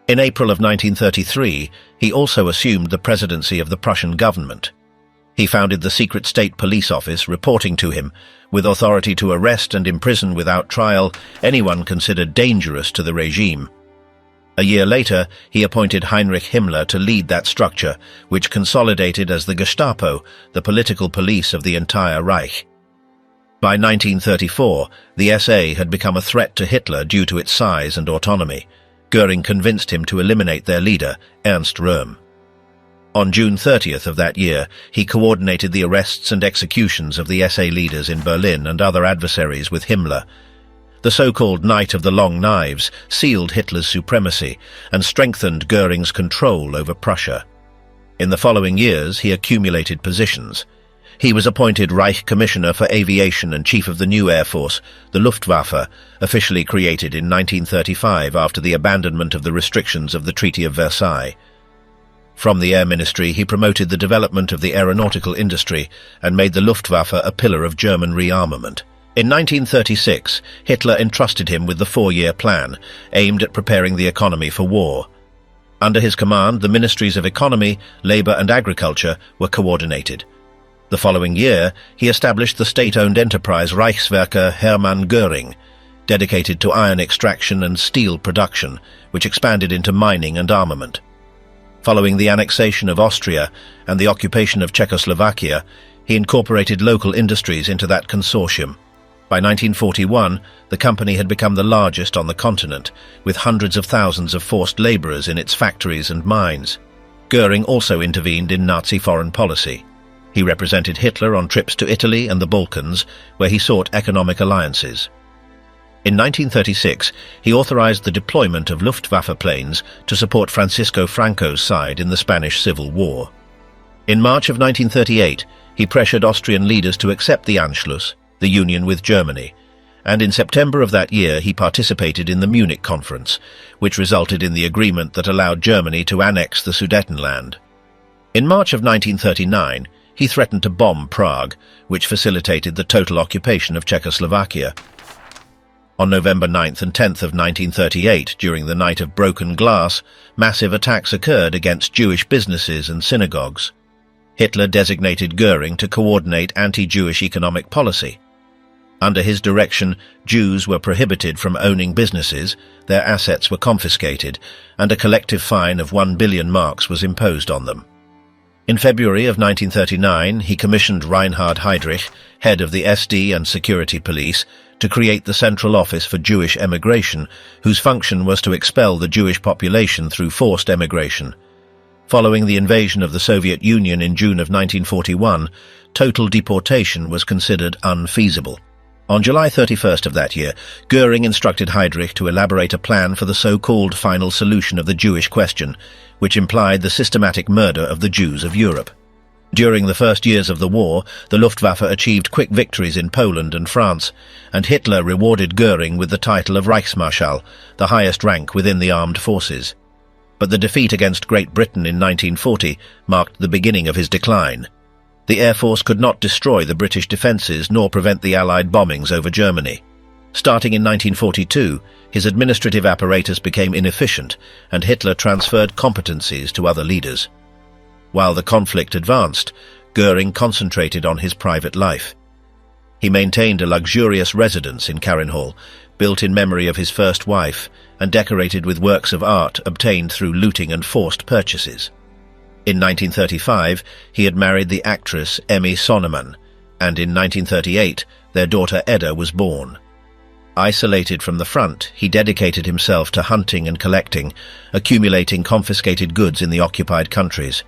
In April of 1933, he also assumed the presidency of the Prussian government. He founded the secret state police office reporting to him, with authority to arrest and imprison without trial anyone considered dangerous to the regime. A year later, he appointed Heinrich Himmler to lead that structure, which consolidated as the Gestapo, the political police of the entire Reich. By 1934, the SA had become a threat to Hitler due to its size and autonomy. Göring convinced him to eliminate their leader, Ernst Röhm. On June 30th of that year, he coordinated the arrests and executions of the SA leaders in Berlin and other adversaries with Himmler. The so-called Night of the Long Knives sealed Hitler's supremacy and strengthened Göring's control over Prussia. In the following years, he accumulated positions. He was appointed Reich Commissioner for Aviation and Chief of the new Air Force, the Luftwaffe, officially created in 1935 after the abandonment of the restrictions of the Treaty of Versailles. From the Air Ministry, he promoted the development of the aeronautical industry and made the Luftwaffe a pillar of German rearmament. In 1936, Hitler entrusted him with the 4-year plan, aimed at preparing the economy for war. Under his command, the Ministries of Economy, Labour and Agriculture were coordinated. The following year, he established the state-owned enterprise Reichswerke Hermann Göring. dedicated to iron extraction and steel production, which expanded into mining and armament. Following the annexation of Austria and the occupation of Czechoslovakia, he incorporated local industries into that consortium. By 1941, the company had become the largest on the continent, with hundreds of thousands of forced laborers in its factories and mines. Göring also intervened in Nazi foreign policy. He represented Hitler on trips to Italy and the Balkans, where he sought economic alliances. In 1936, he authorized the deployment of Luftwaffe planes to support Francisco Franco's side in the Spanish Civil War. In March of 1938, he pressured Austrian leaders to accept the Anschluss, the union with Germany, and in September of that year he participated in the Munich Conference, which resulted in the agreement that allowed Germany to annex the Sudetenland. In March of 1939, he threatened to bomb Prague, which facilitated the total occupation of Czechoslovakia. On November 9th and 10th of 1938, during the Night of Broken Glass, massive attacks occurred against Jewish businesses and synagogues. Hitler designated Göring to coordinate anti-Jewish economic policy. Under his direction, Jews were prohibited from owning businesses, their assets were confiscated, and a collective fine of 1 billion marks was imposed on them. In February of 1939, he commissioned Reinhard Heydrich, head of the SD and Security Police, to create the Central Office for Jewish Emigration, whose function was to expel the Jewish population through forced emigration. Following the invasion of the Soviet Union in June of 1941, total deportation was considered unfeasible. On July 31st of that year, Göring instructed Heydrich to elaborate a plan for the so-called final solution of the Jewish question, which implied the systematic murder of the Jews of Europe. During the first years of the war, the Luftwaffe achieved quick victories in Poland and France, and Hitler rewarded Göring with the title of Reichsmarschall, the highest rank within the armed forces. But the defeat against Great Britain in 1940 marked the beginning of his decline. The Air Force could not destroy the British defences nor prevent the Allied bombings over Germany. Starting in 1942, his administrative apparatus became inefficient, and Hitler transferred competencies to other leaders. While the conflict advanced, Göring concentrated on his private life. He maintained a luxurious residence in Karinhall, built in memory of his first wife, and decorated with works of art obtained through looting and forced purchases. In 1935, he had married the actress Emmy Sonnemann, and in 1938, their daughter Edda was born. Isolated from the front, he dedicated himself to hunting and collecting, accumulating confiscated goods in the occupied countries.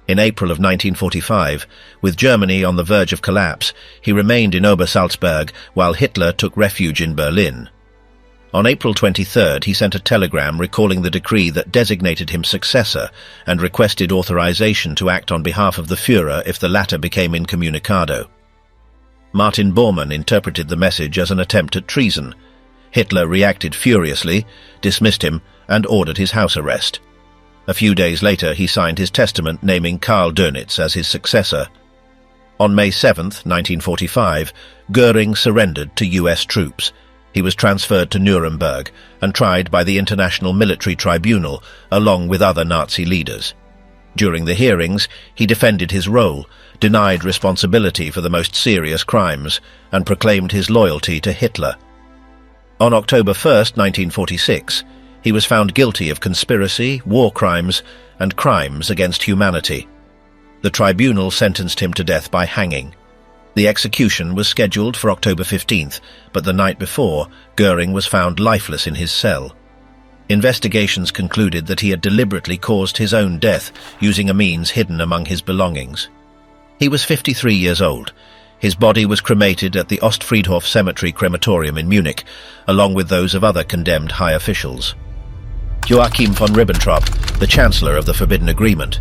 In April of 1945, with Germany on the verge of collapse, he remained in Obersalzberg while Hitler took refuge in Berlin. On April 23rd, he sent a telegram recalling the decree that designated him successor and requested authorization to act on behalf of the Führer if the latter became incommunicado. Martin Bormann interpreted the message as an attempt at treason. Hitler reacted furiously, dismissed him, and ordered his house arrest. A few days later, he signed his testament naming Karl Dönitz as his successor. On May 7, 1945, Göring surrendered to US troops. He was transferred to Nuremberg and tried by the International Military Tribunal along with other Nazi leaders. During the hearings, he defended his role, denied responsibility for the most serious crimes, and proclaimed his loyalty to Hitler. On October 1, 1946, he was found guilty of conspiracy, war crimes, and crimes against humanity. The tribunal sentenced him to death by hanging. The execution was scheduled for October 15th, but the night before, Göring was found lifeless in his cell. Investigations concluded that he had deliberately caused his own death using a means hidden among his belongings. He was 53 years old. His body was cremated at the Ostfriedhof Cemetery crematorium in Munich, along with those of other condemned high officials. Joachim von Ribbentrop, the Chancellor of the Forbidden Agreement.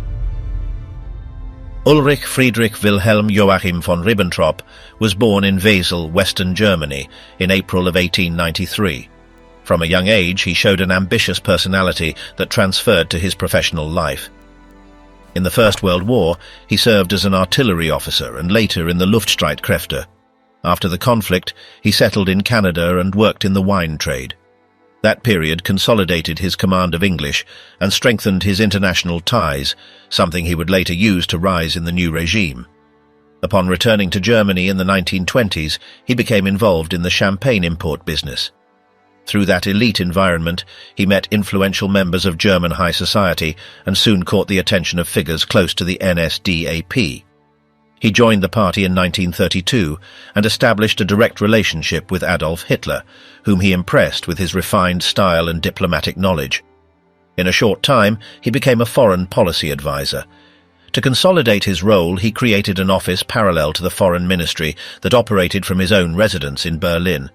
Ulrich Friedrich Wilhelm Joachim von Ribbentrop was born in Wesel, Western Germany, in April of 1893. From a young age, he showed an ambitious personality that transferred to his professional life. In the First World War, he served as an artillery officer and later in the Luftstreitkräfte. After the conflict, he settled in Canada and worked in the wine trade. That period consolidated his command of English and strengthened his international ties, something he would later use to rise in the new regime. Upon returning to Germany in the 1920s, he became involved in the champagne import business. Through that elite environment, he met influential members of German high society and soon caught the attention of figures close to the NSDAP. He joined the party in 1932 and established a direct relationship with Adolf Hitler, whom he impressed with his refined style and diplomatic knowledge. In a short time, he became a foreign policy advisor. To consolidate his role, he created an office parallel to the foreign ministry that operated from his own residence in Berlin.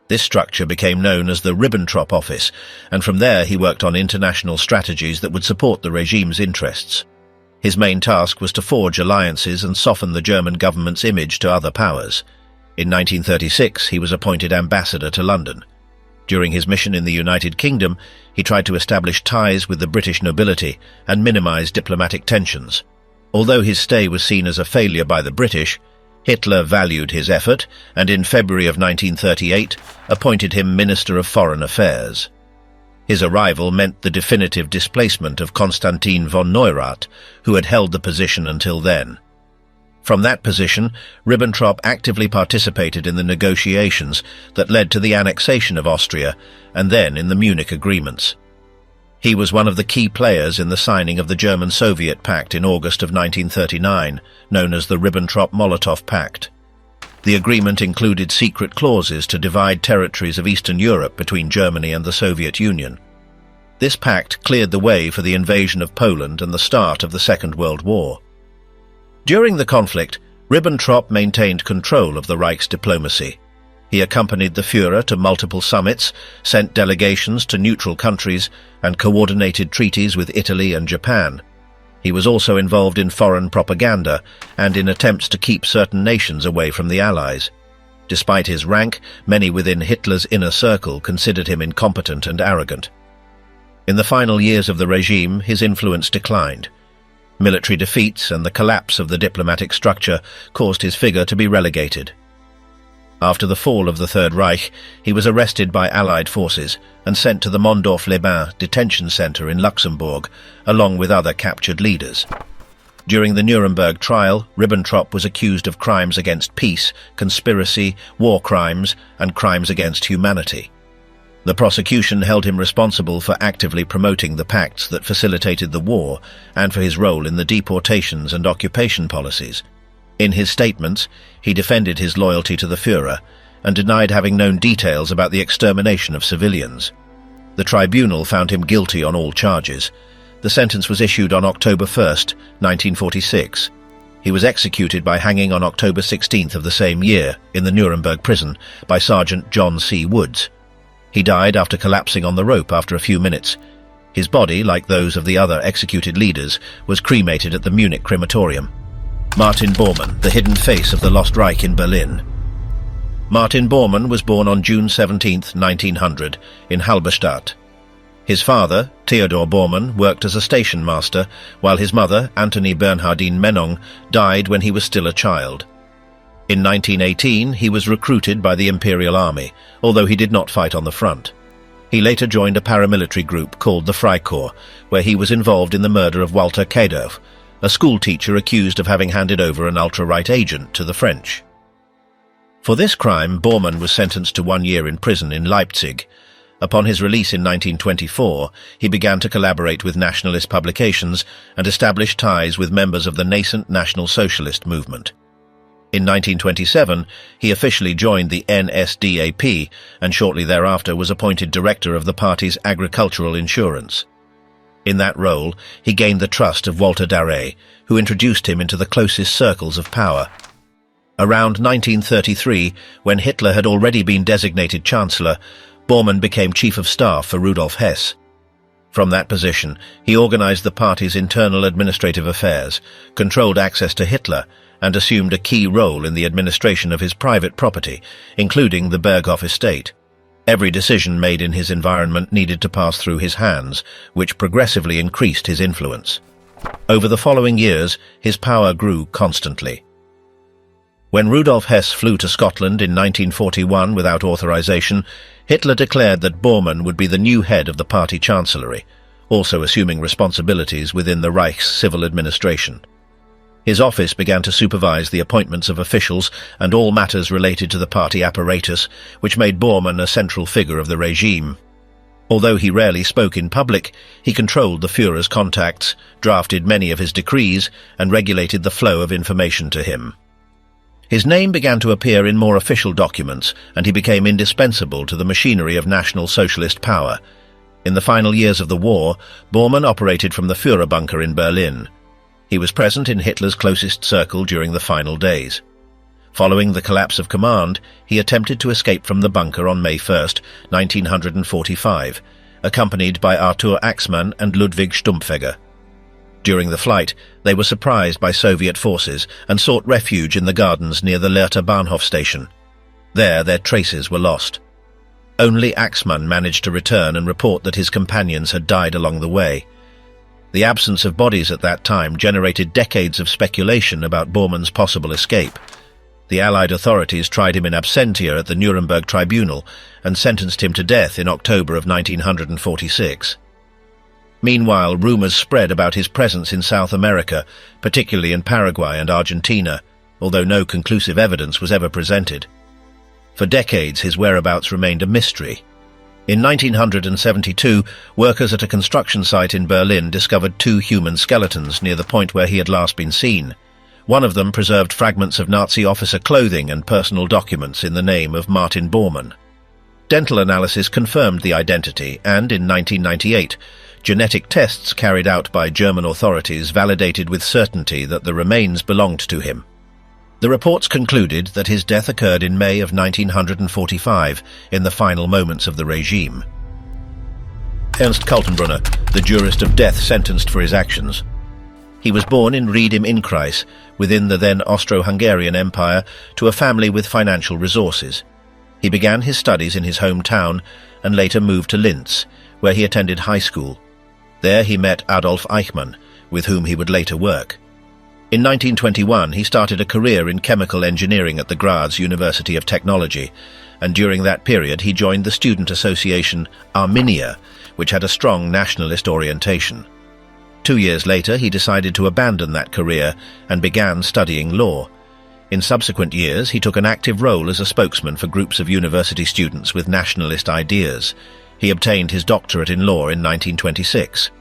This structure became known as the Ribbentrop office, and from there he worked on international strategies that would support the regime's interests. His main task was to forge alliances and soften the German government's image to other powers. In 1936, he was appointed ambassador to London. During his mission in the United Kingdom, he tried to establish ties with the British nobility and minimize diplomatic tensions. Although his stay was seen as a failure by the British, Hitler valued his effort and in February of 1938 appointed him Minister of Foreign Affairs. His arrival meant the definitive displacement of Konstantin von Neurath, who had held the position until then. From that position, Ribbentrop actively participated in the negotiations that led to the annexation of Austria and then in the Munich agreements. He was one of the key players in the signing of the German-Soviet Pact in August of 1939, known as the Ribbentrop-Molotov Pact. The agreement included secret clauses to divide territories of Eastern Europe between Germany and the Soviet Union. This pact cleared the way for the invasion of Poland and the start of the Second World War. During the conflict, Ribbentrop maintained control of the Reich's diplomacy. He accompanied the Führer to multiple summits, sent delegations to neutral countries, and coordinated treaties with Italy and Japan. He was also involved in foreign propaganda and in attempts to keep certain nations away from the Allies. Despite his rank, many within Hitler's inner circle considered him incompetent and arrogant. In the final years of the regime, his influence declined. Military defeats and the collapse of the diplomatic structure caused his figure to be relegated. After the fall of the Third Reich, he was arrested by Allied forces and sent to the Mondorf-les-Bains detention center in Luxembourg, along with other captured leaders. During the Nuremberg trial, Ribbentrop was accused of crimes against peace, conspiracy, war crimes, and crimes against humanity. The prosecution held him responsible for actively promoting the pacts that facilitated the war and for his role in the deportations and occupation policies. In his statements, he defended his loyalty to the Führer and denied having known details about the extermination of civilians. The tribunal found him guilty on all charges. The sentence was issued on October 1, 1946. He was executed by hanging on October 16th of the same year in the Nuremberg prison by Sergeant John C. Woods. He died after collapsing on the rope after a few minutes. His body, like those of the other executed leaders, was cremated at the Munich crematorium. Martin Bormann, the hidden face of the Lost Reich in Berlin. Martin Bormann was born on June 17, 1900, in Halberstadt. His father, Theodor Bormann, worked as a station master, while his mother, Antonie Bernhardine Mennong, died when he was still a child. In 1918, he was recruited by the Imperial Army, although he did not fight on the front. He later joined a paramilitary group called the Freikorps, where he was involved in the murder of Walter Kadow, a schoolteacher accused of having handed over an ultra-right agent to the French. For this crime, Bormann was sentenced to 1 year in prison in Leipzig. Upon his release in 1924, he began to collaborate with nationalist publications and establish ties with members of the nascent National Socialist movement. In 1927, he officially joined the NSDAP and shortly thereafter was appointed director of the party's agricultural insurance. In that role, he gained the trust of Walter Darré, who introduced him into the closest circles of power. Around 1933, when Hitler had already been designated Chancellor, Bormann became Chief of Staff for Rudolf Hess. From that position, he organized the party's internal administrative affairs, controlled access to Hitler, and assumed a key role in the administration of his private property, including the Berghof estate. Every decision made in his environment needed to pass through his hands, which progressively increased his influence. Over the following years, his power grew constantly. When Rudolf Hess flew to Scotland in 1941 without authorization, Hitler declared that Bormann would be the new head of the party chancellery, also assuming responsibilities within the Reich's civil administration. His office began to supervise the appointments of officials and all matters related to the party apparatus, which made Bormann a central figure of the regime. Although he rarely spoke in public, he controlled the Führer's contacts, drafted many of his decrees, and regulated the flow of information to him. His name began to appear in more official documents, and he became indispensable to the machinery of National Socialist power. In the final years of the war, Bormann operated from the Führer bunker in Berlin. He was present in Hitler's closest circle during the final days. Following the collapse of command, he attempted to escape from the bunker on May 1, 1945, accompanied by Arthur Axmann and Ludwig Stumpfegger. During the flight, they were surprised by Soviet forces and sought refuge in the gardens near the Lehrter Bahnhof station. There, their traces were lost. Only Axmann managed to return and report that his companions had died along the way. The absence of bodies at that time generated decades of speculation about Bormann's possible escape. The Allied authorities tried him in absentia at the Nuremberg tribunal and sentenced him to death in October of 1946. Meanwhile, rumors spread about his presence in South America, particularly in Paraguay and Argentina, although no conclusive evidence was ever presented. For decades, his whereabouts remained a mystery. In 1972, workers at a construction site in Berlin discovered 2 human skeletons near the point where he had last been seen. One of them preserved fragments of Nazi officer clothing and personal documents in the name of Martin Bormann. Dental analysis confirmed the identity, and in 1998, genetic tests carried out by German authorities validated with certainty that the remains belonged to him. The reports concluded that his death occurred in May of 1945, in the final moments of the regime. Ernst Kaltenbrunner, the jurist of death sentenced for his actions. He was born in Ried im Innkreis, within the then Austro-Hungarian Empire, to a family with financial resources. He began his studies in his hometown and later moved to Linz, where he attended high school. There he met Adolf Eichmann, with whom he would later work. In 1921, he started a career in chemical engineering at the Graz University of Technology, and during that period he joined the student association Arminia, which had a strong nationalist orientation. 2 years later, he decided to abandon that career and began studying law. In subsequent years, he took an active role as a spokesman for groups of university students with nationalist ideas. He obtained his doctorate in law in 1926.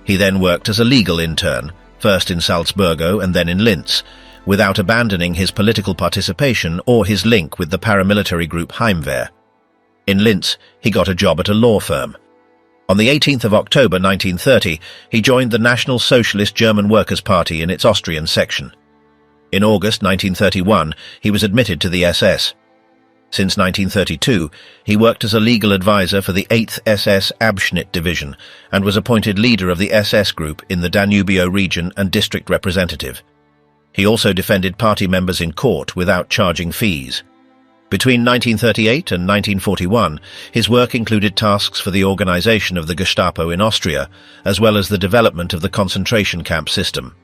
He then worked as a legal intern, first in Salzburgo and then in Linz, without abandoning his political participation or his link with the paramilitary group Heimwehr. In Linz, he got a job at a law firm. On the 18th of October 1930, he joined the National Socialist German Workers' Party in its Austrian section. In August 1931, he was admitted to the SS. Since 1932, he worked as a legal advisor for the 8th SS Abschnitt Division and was appointed leader of the SS group in the Danubio region and district representative. He also defended party members in court without charging fees. Between 1938 and 1941, his work included tasks for the organization of the Gestapo in Austria, as well as the development of the concentration camp system.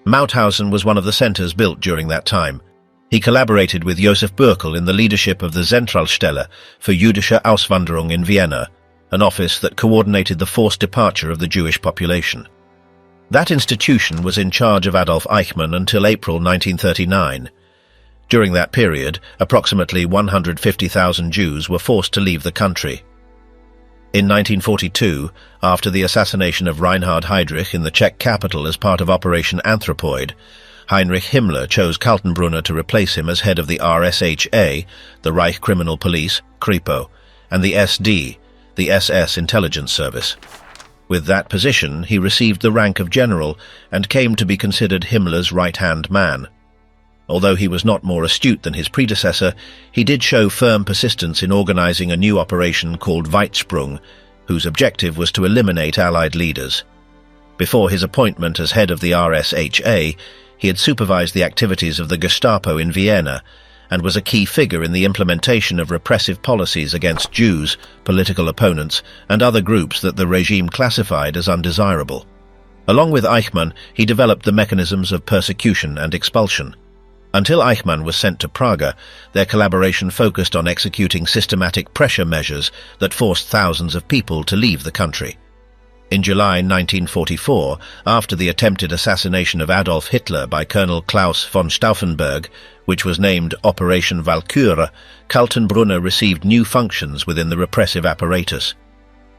Mauthausen was one of the centers built during that time. He collaborated with Josef Bürkel in the leadership of the Zentralstelle für jüdische Auswanderung in Vienna, an office that coordinated the forced departure of the Jewish population. That institution was in charge of Adolf Eichmann until April 1939. During that period, approximately 150,000 Jews were forced to leave the country. In 1942, after the assassination of Reinhard Heydrich in the Czech capital as part of Operation Anthropoid, Heinrich Himmler chose Kaltenbrunner to replace him as head of the RSHA, the Reich Criminal Police, Kripo, and the SD, the SS Intelligence Service. With that position, he received the rank of general and came to be considered Himmler's right-hand man. Although he was not more astute than his predecessor, he did show firm persistence in organizing a new operation called Weitsprung, whose objective was to eliminate Allied leaders. Before his appointment as head of the RSHA, he had supervised the activities of the Gestapo in Vienna and was a key figure in the implementation of repressive policies against Jews, political opponents, and other groups that the regime classified as undesirable. Along with Eichmann, he developed the mechanisms of persecution and expulsion. Until Eichmann was sent to Praga, their collaboration focused on executing systematic pressure measures that forced thousands of people to leave the country. In July 1944, after the attempted assassination of Adolf Hitler by Colonel Klaus von Stauffenberg, which was named Operation Walküre, Kaltenbrunner received new functions within the repressive apparatus.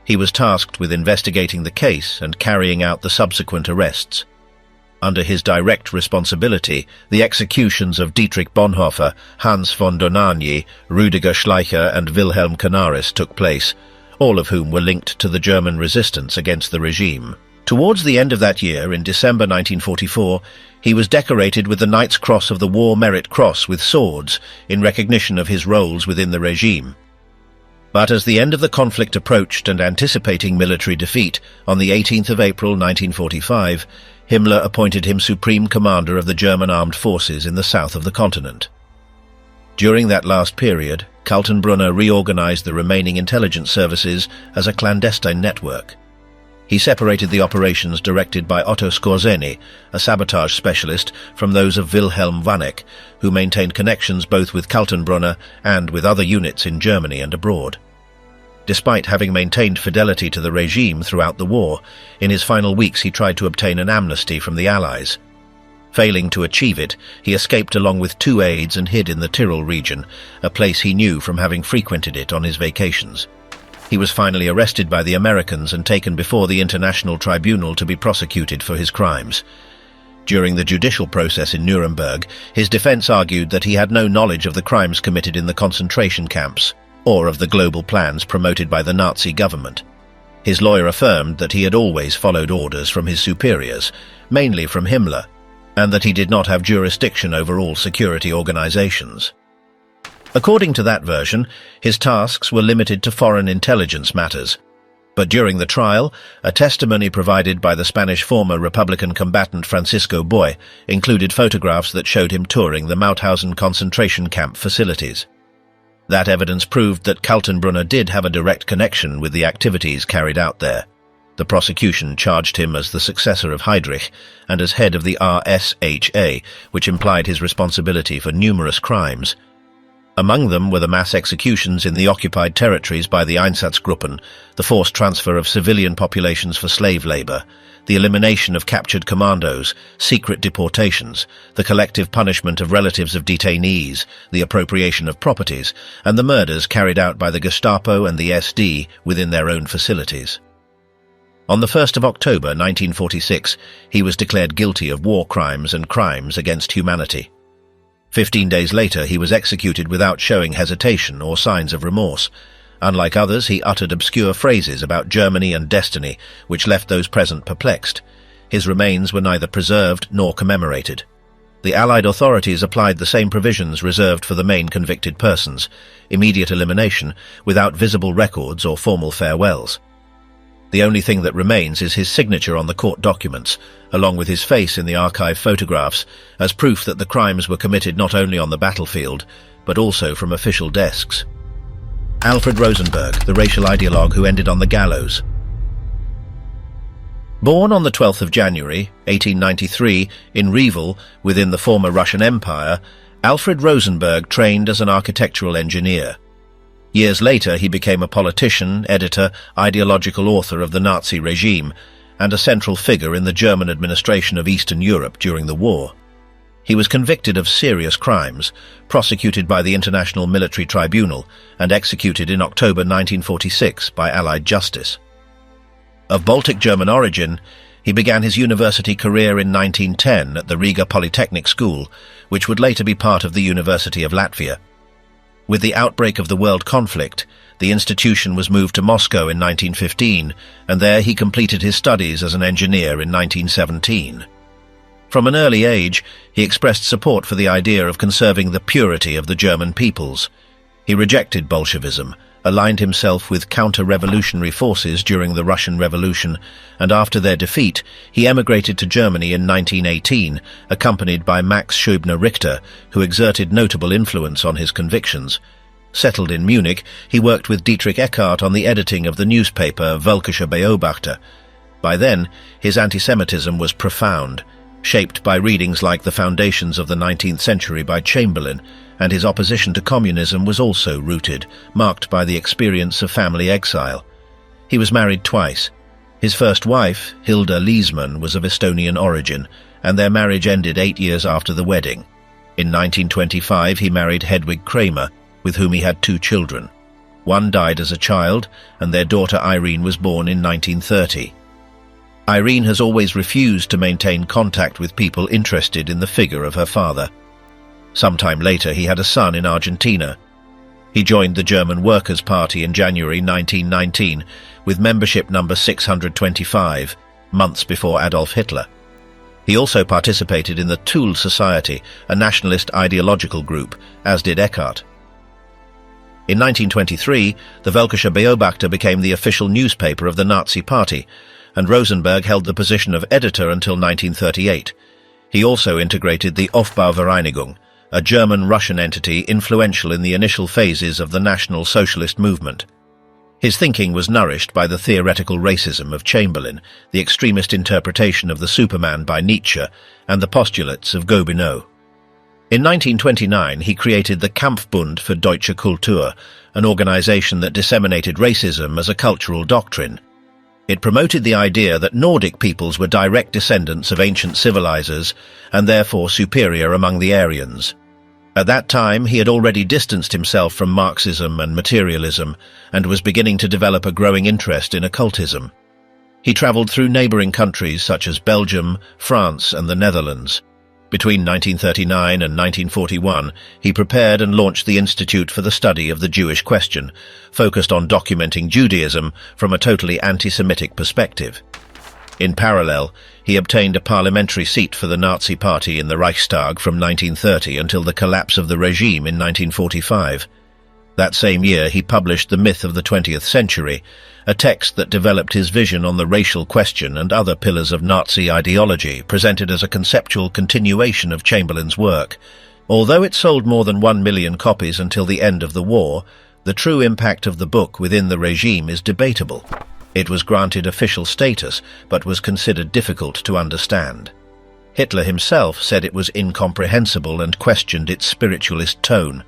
He was tasked with investigating the case and carrying out the subsequent arrests. Under his direct responsibility, the executions of Dietrich Bonhoeffer, Hans von Dohnanyi, Rüdiger Schleicher and Wilhelm Canaris took place, all of whom were linked to the German resistance against the regime. Towards the end of that year, in December 1944, he was decorated with the Knight's Cross of the War Merit Cross with swords in recognition of his roles within the regime. But as the end of the conflict approached and anticipating military defeat, on the 18th of April 1945, Himmler appointed him Supreme Commander of the German Armed Forces in the south of the continent. During that last period, Kaltenbrunner reorganized the remaining intelligence services as a clandestine network. He separated the operations directed by Otto Skorzeny, a sabotage specialist, from those of Wilhelm Waneck, who maintained connections both with Kaltenbrunner and with other units in Germany and abroad. Despite having maintained fidelity to the regime throughout the war, in his final weeks he tried to obtain an amnesty from the Allies. Failing to achieve it, he escaped along with 2 aides and hid in the Tyrol region, a place he knew from having frequented it on his vacations. He was finally arrested by the Americans and taken before the International Tribunal to be prosecuted for his crimes. During the judicial process in Nuremberg, his defense argued that he had no knowledge of the crimes committed in the concentration camps, or of the global plans promoted by the Nazi government. His lawyer affirmed that he had always followed orders from his superiors, mainly from Himmler, and that he did not have jurisdiction over all security organizations. According to that version, his tasks were limited to foreign intelligence matters. But during the trial, a testimony provided by the Spanish former Republican combatant Francisco Boy included photographs that showed him touring the Mauthausen concentration camp facilities. That evidence proved that Kaltenbrunner did have a direct connection with the activities carried out there. The prosecution charged him as the successor of Heydrich and as head of the RSHA, which implied his responsibility for numerous crimes. Among them were the mass executions in the occupied territories by the Einsatzgruppen, the forced transfer of civilian populations for slave labor, the elimination of captured commandos, secret deportations, the collective punishment of relatives of detainees, the appropriation of properties, and the murders carried out by the Gestapo and the SD within their own facilities. On the 1st of October 1946, he was declared guilty of war crimes and crimes against humanity. 15 days later, he was executed without showing hesitation or signs of remorse. Unlike others, he uttered obscure phrases about Germany and destiny, which left those present perplexed. His remains were neither preserved nor commemorated. The Allied authorities applied the same provisions reserved for the main convicted persons: immediate elimination, without visible records or formal farewells. The only thing that remains is his signature on the court documents, along with his face in the archive photographs, as proof that the crimes were committed not only on the battlefield, but also from official desks. Alfred Rosenberg, the racial ideologue who ended on the gallows. Born on the 12th of January, 1893, in Revel, within the former Russian Empire, Alfred Rosenberg trained as an architectural engineer. Years later, he became a politician, editor, ideological author of the Nazi regime, and a central figure in the German administration of Eastern Europe during the war. He was convicted of serious crimes, prosecuted by the International Military Tribunal, and executed in October 1946 by Allied justice. Of Baltic German origin, he began his university career in 1910 at the Riga Polytechnic School, which would later be part of the University of Latvia. With the outbreak of the world conflict, the institution was moved to Moscow in 1915, and there he completed his studies as an engineer in 1917. From an early age, he expressed support for the idea of conserving the purity of the German peoples. He rejected Bolshevism, aligned himself with counter-revolutionary forces during the Russian Revolution, and after their defeat, he emigrated to Germany in 1918, accompanied by Max Schöbner-Richter, who exerted notable influence on his convictions. Settled in Munich, he worked with Dietrich Eckart on the editing of the newspaper Völkischer Beobachter. By then, his anti-Semitism was profound, shaped by readings like The Foundations of the 19th Century by Chamberlain, and his opposition to communism was also rooted, marked by the experience of family exile. He was married twice. His first wife, Hilda Liesmann, was of Estonian origin, and their marriage ended 8 years after the wedding. In 1925 he married Hedwig Kramer, with whom he had 2 children. One died as a child, and their daughter Irene was born in 1930. Irene has always refused to maintain contact with people interested in the figure of her father. Sometime later he had a son in Argentina. He joined the German Workers' Party in January 1919 with membership number 625, months before Adolf Hitler. He also participated in the Toul Society, a nationalist ideological group, as did Eckart. In 1923, the Völkischer Beobachter became the official newspaper of the Nazi Party, and Rosenberg held the position of editor until 1938. He also integrated the Aufbauvereinigung, a German-Russian entity influential in the initial phases of the National Socialist movement. His thinking was nourished by the theoretical racism of Chamberlain, the extremist interpretation of the Superman by Nietzsche, and the postulates of Goebbels. In 1929, he created the Kampfbund für Deutsche Kultur, an organization that disseminated racism as a cultural doctrine. It promoted the idea that Nordic peoples were direct descendants of ancient civilizers and therefore superior among the Aryans. At that time, he had already distanced himself from Marxism and materialism and was beginning to develop a growing interest in occultism. He traveled through neighboring countries such as Belgium, France, and the Netherlands. Between 1939 and 1941, he prepared and launched the Institute for the Study of the Jewish Question, focused on documenting Judaism from a totally anti-Semitic perspective. In parallel, he obtained a parliamentary seat for the Nazi Party in the Reichstag from 1930 until the collapse of the regime in 1945. That same year, he published The Myth of the 20th Century, a text that developed his vision on the racial question and other pillars of Nazi ideology, presented as a conceptual continuation of Chamberlain's work. Although it sold more than 1 million copies until the end of the war, the true impact of the book within the regime is debatable. It was granted official status, but was considered difficult to understand. Hitler himself said it was incomprehensible and questioned its spiritualist tone.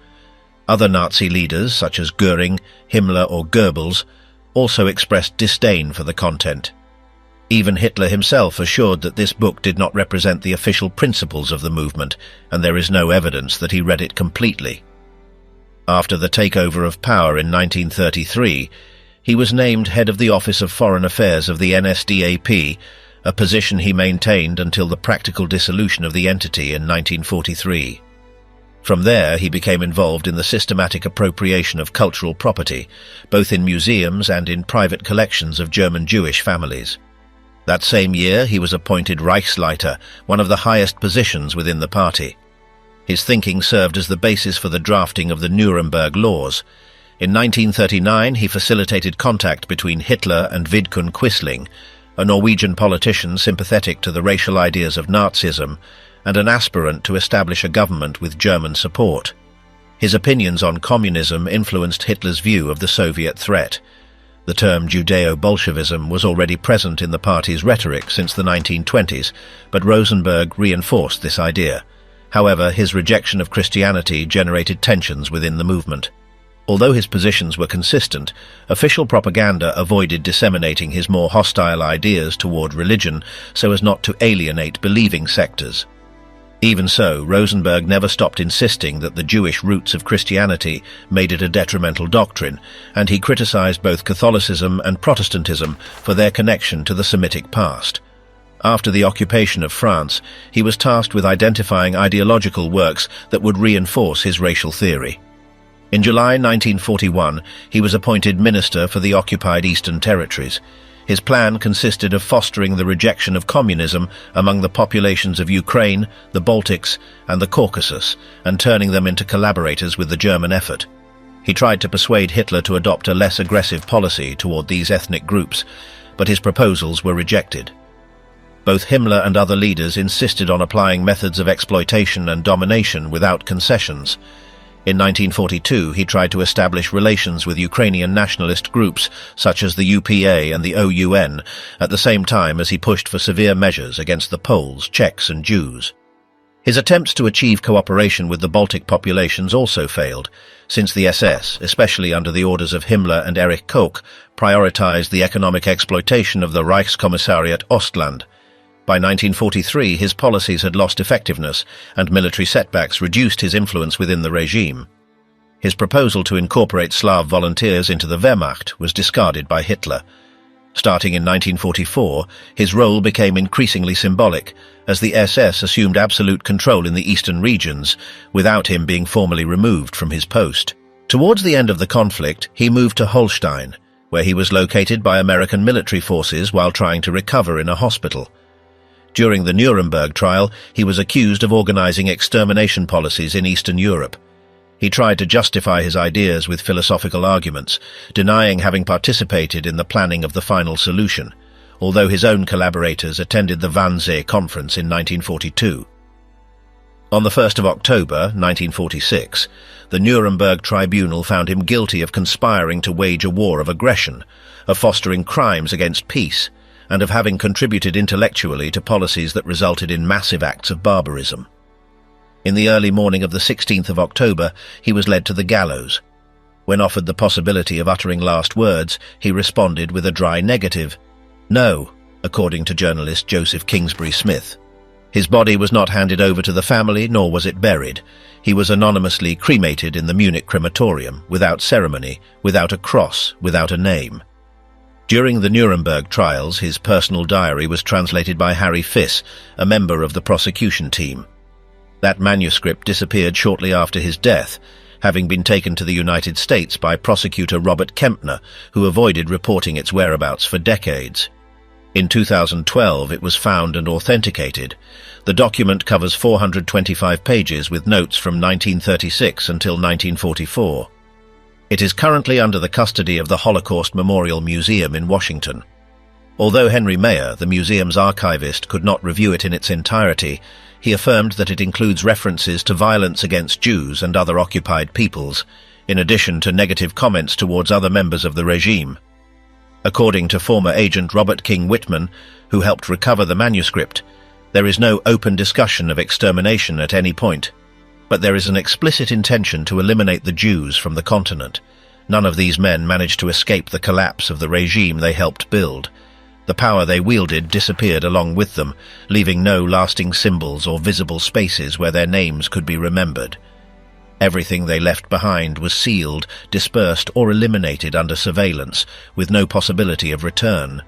Other Nazi leaders, such as Göring, Himmler or Goebbels, also expressed disdain for the content. Even Hitler himself assured that this book did not represent the official principles of the movement, and there is no evidence that he read it completely. After the takeover of power in 1933, he was named head of the Office of Foreign Affairs of the NSDAP, a position he maintained until the practical dissolution of the entity in 1943. From there, he became involved in the systematic appropriation of cultural property, both in museums and in private collections of German Jewish families. That same year, he was appointed Reichsleiter, one of the highest positions within the party. His thinking served as the basis for the drafting of the Nuremberg laws. In 1939, he facilitated contact between Hitler and Vidkun Quisling, a Norwegian politician sympathetic to the racial ideas of Nazism, and an aspirant to establish a government with German support. His opinions on communism influenced Hitler's view of the Soviet threat. The term Judeo-Bolshevism was already present in the party's rhetoric since the 1920s, but Rosenberg reinforced this idea. However, his rejection of Christianity generated tensions within the movement. Although his positions were consistent, official propaganda avoided disseminating his more hostile ideas toward religion so as not to alienate believing sectors. Even so, Rosenberg never stopped insisting that the Jewish roots of Christianity made it a detrimental doctrine, and he criticized both Catholicism and Protestantism for their connection to the Semitic past. After the occupation of France, he was tasked with identifying ideological works that would reinforce his racial theory. In July 1941, he was appointed Minister for the occupied Eastern Territories. His plan consisted of fostering the rejection of communism among the populations of Ukraine, the Baltics, and the Caucasus, and turning them into collaborators with the German effort. He tried to persuade Hitler to adopt a less aggressive policy toward these ethnic groups, but his proposals were rejected. Both Himmler and other leaders insisted on applying methods of exploitation and domination without concessions. In 1942, he tried to establish relations with Ukrainian nationalist groups such as the UPA and the OUN, at the same time as he pushed for severe measures against the Poles, Czechs and Jews. His attempts to achieve cooperation with the Baltic populations also failed, since the SS, especially under the orders of Himmler and Erich Koch, prioritized the economic exploitation of the Reichskommissariat Ostland. By 1943, his policies had lost effectiveness, and military setbacks reduced his influence within the regime. His proposal to incorporate Slav volunteers into the Wehrmacht was discarded by Hitler. Starting in 1944, his role became increasingly symbolic, as the SS assumed absolute control in the eastern regions, without him being formally removed from his post. Towards the end of the conflict, he moved to Holstein, where he was located by American military forces while trying to recover in a hospital. During the Nuremberg trial, he was accused of organizing extermination policies in Eastern Europe. He tried to justify his ideas with philosophical arguments, denying having participated in the planning of the final solution, although his own collaborators attended the Wannsee Conference in 1942. On the 1st of October, 1946, the Nuremberg tribunal found him guilty of conspiring to wage a war of aggression, of fostering crimes against peace, and of having contributed intellectually to policies that resulted in massive acts of barbarism. In the early morning of the 16th of October, he was led to the gallows. When offered the possibility of uttering last words, he responded with a dry negative. No, according to journalist Joseph Kingsbury Smith. His body was not handed over to the family, nor was it buried. He was anonymously cremated in the Munich crematorium, without ceremony, without a cross, without a name. During the Nuremberg trials, his personal diary was translated by Harry Fiss, a member of the prosecution team. That manuscript disappeared shortly after his death, having been taken to the United States by prosecutor Robert Kempner, who avoided reporting its whereabouts for decades. In 2012, it was found and authenticated. The document covers 425 pages with notes from 1936 until 1944. It is currently under the custody of the Holocaust Memorial Museum in Washington. Although Henry Mayer, the museum's archivist, could not review it in its entirety, he affirmed that it includes references to violence against Jews and other occupied peoples, in addition to negative comments towards other members of the regime. According to former agent Robert King Whitman, who helped recover the manuscript, there is no open discussion of extermination at any point, but there is an explicit intention to eliminate the Jews from the continent. None of these men managed to escape the collapse of the regime they helped build. The power they wielded disappeared along with them, leaving no lasting symbols or visible spaces where their names could be remembered. Everything they left behind was sealed, dispersed, or eliminated under surveillance, with no possibility of return.